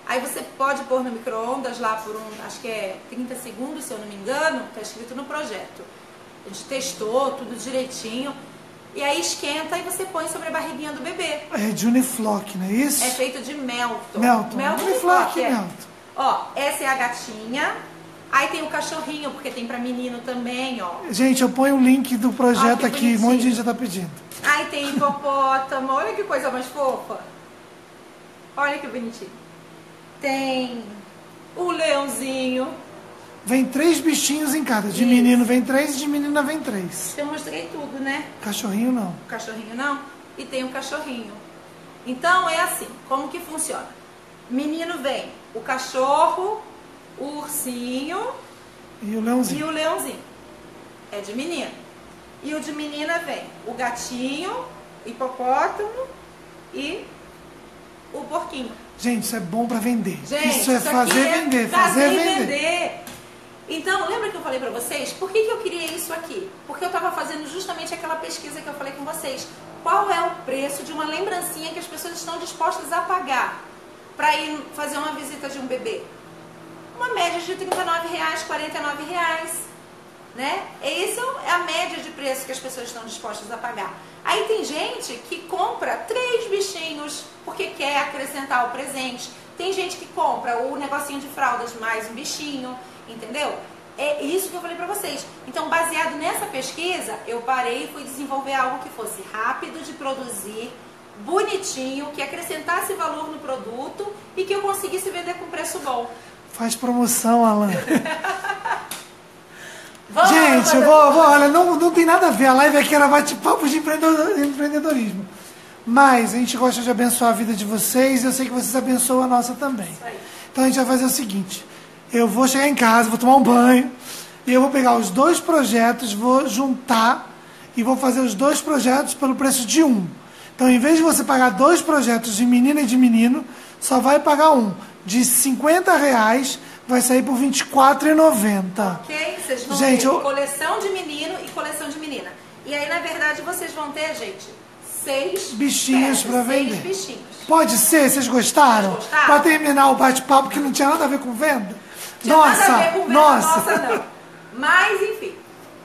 Aí você pode pôr no micro-ondas lá por acho que é 30 segundos, se eu não me engano. Tá escrito no projeto. A gente testou tudo direitinho. E aí esquenta e você põe sobre a barriguinha do bebê. É de Unifloc, não é isso? É feito de Melton. Melton. Unifloc e Melton. Ó, essa é a gatinha. Aí tem o cachorrinho, porque tem pra menino também, ó. Gente, eu ponho o link do projeto aqui, bonitinho. Um monte de gente já tá pedindo. Aí tem hipopótamo, olha que coisa mais fofa. Olha que bonitinho. Tem o leãozinho. Vem 3 bichinhos em cada. De menino vem 3 e de menina vem 3. Eu mostrei tudo, né? Cachorrinho não. Cachorrinho não? E tem o cachorrinho. Então é assim, como que funciona? Menino vem o cachorro, o ursinho e o leãozinho. É de menino. E o de menina vem o gatinho, hipopótamo e o porquinho. Gente, isso é bom pra vender. Gente, isso é fazer vender, fazer vender. Então, lembra que eu falei pra vocês? Por que eu queria isso aqui? Porque eu tava fazendo justamente aquela pesquisa que eu falei com vocês. Qual é o preço de uma lembrancinha que as pessoas estão dispostas a pagar para ir fazer uma visita de um bebê? Uma média de R$39, R$49, né? Essa é a média de preço que as pessoas estão dispostas a pagar. Aí tem gente que compra 3 bichinhos porque quer acrescentar o presente. Tem gente que compra o negocinho de fraldas mais um bichinho, entendeu? É isso que eu falei pra vocês. Então, baseado nessa pesquisa, eu parei e fui desenvolver algo que fosse rápido de produzir, bonitinho, que acrescentasse valor no produto e que eu conseguisse vender com preço bom. Faz promoção, Alan. Gente, olha, não tem nada a ver. A live aqui era bate-papo de empreendedorismo. Mas a gente gosta de abençoar a vida de vocês e eu sei que vocês abençoam a nossa também. Então a gente vai fazer o seguinte. Eu vou chegar em casa, vou tomar um banho e eu vou pegar os 2 projetos, vou juntar e vou fazer os 2 projetos pelo preço de um. Então, em vez de você pagar 2 projetos de menina e de menino, só vai pagar um. De R$50 vai sair por R$24,90. Ok? Vocês vão ter coleção de menino e coleção de menina. E aí, na verdade, vocês vão ter, gente, 6 bichinhos para vender. 6 bichinhos. Pode ser? Vocês gostaram? Para terminar o bate-papo que não tinha nada a ver com venda? Nossa! Não. Mas, enfim,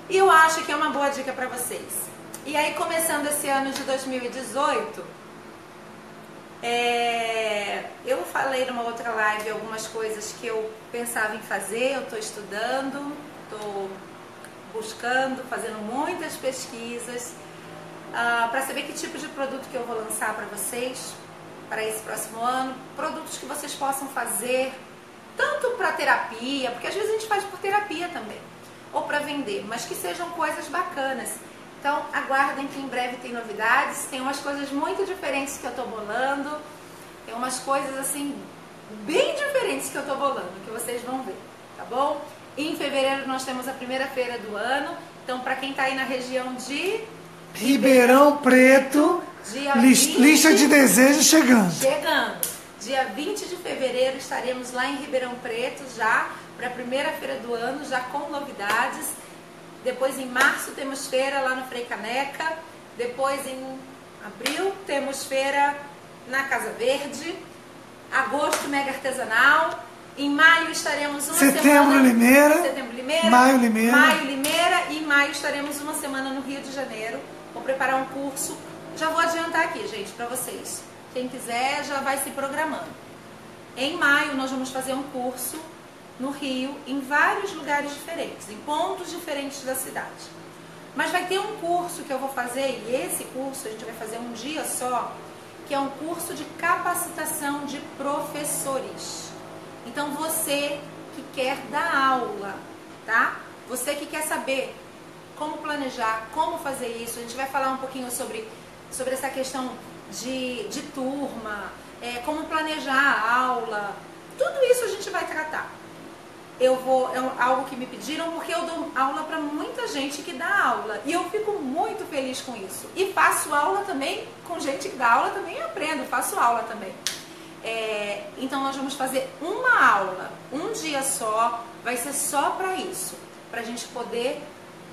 eu acho que é uma boa dica para vocês. E aí, começando esse ano de 2018, eu falei numa outra live algumas coisas que eu pensava em fazer. Eu estou estudando, estou buscando, fazendo muitas pesquisas para saber que tipo de produto que eu vou lançar para vocês para esse próximo ano. Produtos que vocês possam fazer tanto para terapia, porque às vezes a gente faz por terapia também, ou para vender, mas que sejam coisas bacanas. Então, aguardem que em breve tem novidades. Tem umas coisas muito diferentes que eu tô bolando. Tem umas coisas, assim, bem diferentes que eu tô bolando, que vocês vão ver, tá bom? E em fevereiro nós temos a primeira feira do ano. Então, para quem tá aí na região de Ribeirão Preto, lista de desejos chegando. Dia 20 de fevereiro estaremos lá em Ribeirão Preto já, para a primeira feira do ano, já com novidades. Depois, em março, temos feira lá no Frei Caneca. Depois, em abril, temos feira na Casa Verde. Agosto, mega artesanal. Em maio, estaremos uma semana... Limeira. Maio, Limeira. Maio, Limeira. E em maio, estaremos uma semana no Rio de Janeiro. Vou preparar um curso. Já vou adiantar aqui, gente, para vocês. Quem quiser, já vai se programando. Em maio, nós vamos fazer um curso no Rio, em vários lugares diferentes, em pontos diferentes da cidade. Mas vai ter um curso que eu vou fazer, e esse curso a gente vai fazer um dia só, que é um curso de capacitação de professores. Então você que quer dar aula, tá? Você que quer saber como planejar, como fazer isso. A gente vai falar um pouquinho sobre essa questão de turma, como planejar a aula. Tudo isso a gente vai tratar. É algo que me pediram, porque eu dou aula para muita gente que dá aula. E eu fico muito feliz com isso. E faço aula também com gente que dá aula também, e aprendo, faço aula também. Então nós vamos fazer uma aula, um dia só, vai ser só para isso. Para a gente poder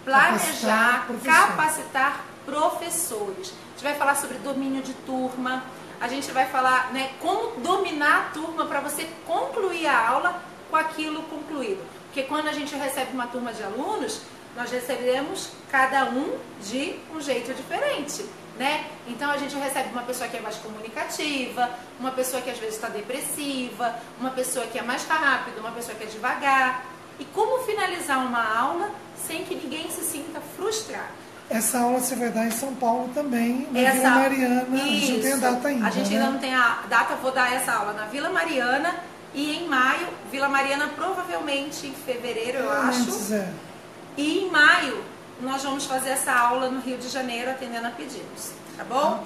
planejar, capacitar professores. A gente vai falar sobre domínio de turma, a gente vai falar, né, como dominar a turma para você concluir a aula com aquilo concluído. Porque quando a gente recebe uma turma de alunos, nós recebemos cada um de um jeito diferente, né? Então a gente recebe uma pessoa que é mais comunicativa, uma pessoa que às vezes está depressiva, uma pessoa que é mais rápida, uma pessoa que é devagar. E como finalizar uma aula sem que ninguém se sinta frustrado? Essa aula você vai dar em São Paulo também, na Vila Mariana. Isso. A gente não tem a data ainda. A gente ainda não tem a data, vou dar essa aula na Vila Mariana. E em maio, Vila Mariana provavelmente em fevereiro, eu acho. E em maio, nós vamos fazer essa aula no Rio de Janeiro, atendendo a pedidos. Tá bom?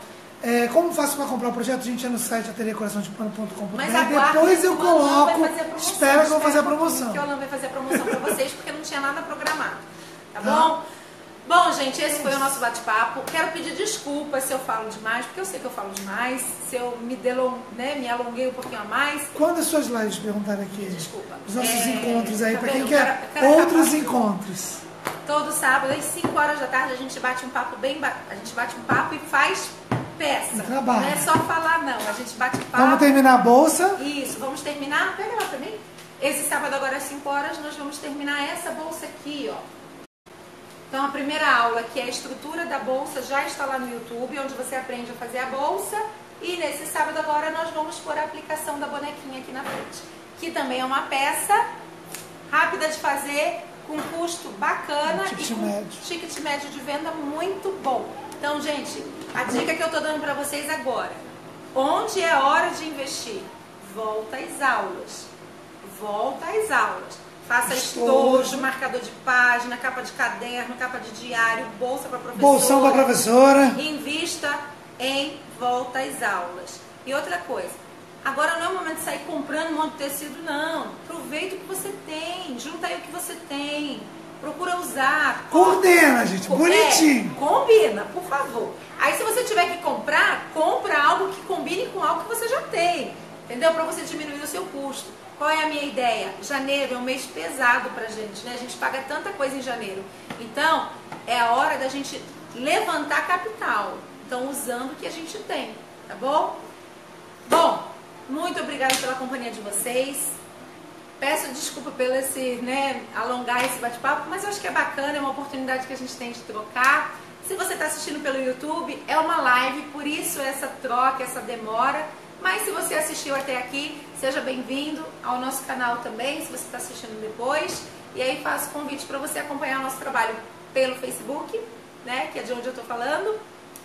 Como faço para comprar o projeto? A gente é no site ateliercoraçãodepano.com.br. Depois eu coloco, espero que eu vou fazer a promoção. Que o Alan vai fazer a promoção para vocês, porque não tinha nada programado. Tá bom? Bom, gente, esse foi o nosso bate-papo. Quero pedir desculpas se eu falo demais, porque eu sei que eu falo demais. Se eu me alonguei um pouquinho a mais. Quando as suas lives perguntaram aqui? Desculpa. Os nossos encontros aí, para quem quer outros encontros. Todo sábado, às 5 horas da tarde, a gente bate um papo a gente bate um papo e faz peça. Trabalho. Não é só falar, não. A gente bate papo. Vamos terminar a bolsa? Isso, vamos terminar. Pega lá também. Esse sábado, agora às 5 horas, nós vamos terminar essa bolsa aqui, ó. Então, a primeira aula, que é a estrutura da bolsa, já está lá no YouTube, onde você aprende a fazer a bolsa. E nesse sábado agora nós vamos pôr a aplicação da bonequinha aqui na frente, que também é uma peça rápida de fazer, com custo bacana e com ticket médio de venda muito bom. Então, gente, a dica que eu estou dando para vocês agora: onde é hora de investir? Volta às aulas. Volta às aulas. Faça estojo, marcador de página, capa de caderno, capa de diário, bolsa para professora. Bolsão para professora. Invista em volta às aulas. E outra coisa, agora não é o momento de sair comprando um monte de tecido, não. Aproveita o que você tem, junta aí o que você tem. Procura usar. Coordena, gente, bonitinho. Combina, por favor. Aí se você tiver que comprar, compra algo que combine com algo que você já tem. Entendeu? Para você diminuir o seu custo. Qual é a minha ideia? Janeiro é um mês pesado pra gente, né? A gente paga tanta coisa em janeiro. Então, é a hora da gente levantar capital. Então, usando o que a gente tem, tá bom? Bom, muito obrigada pela companhia de vocês. Peço desculpa pelo alongar esse bate-papo, mas eu acho que é bacana, é uma oportunidade que a gente tem de trocar. Se você está assistindo pelo YouTube, é uma live, por isso essa troca, essa demora. Mas se você assistiu até aqui, seja bem-vindo ao nosso canal também, se você está assistindo depois. E aí faço convite para você acompanhar o nosso trabalho pelo Facebook, né, que é de onde eu estou falando,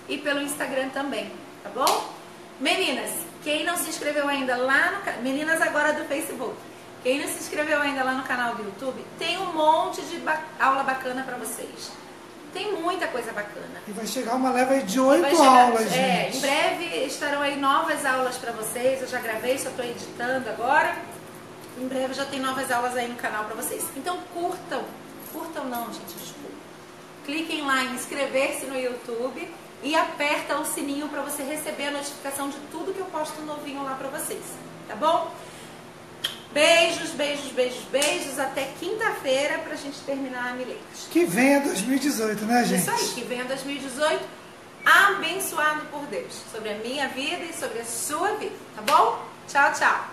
e pelo Instagram também, tá bom? Meninas, quem não se inscreveu ainda lá no canal, meninas agora do Facebook, quem não se inscreveu ainda lá no canal do YouTube, tem um monte de aula bacana para vocês. Tem muita coisa bacana. E vai chegar uma leva de 8 aulas, gente. Em breve estarão aí novas aulas para vocês. Eu já gravei, só estou editando agora. Em breve já tem novas aulas aí no canal para vocês. Então curtam. Curtam não, gente, desculpa. Cliquem lá em inscrever-se no YouTube e aperta o sininho para você receber a notificação de tudo que eu posto novinho lá para vocês. Tá bom? Beijos, beijos, beijos, beijos. Até quinta-feira pra gente terminar a Mileitas. Que venha 2018, né, gente? Isso aí, que venha 2018 abençoado por Deus. Sobre a minha vida e sobre a sua vida, tá bom? Tchau, tchau.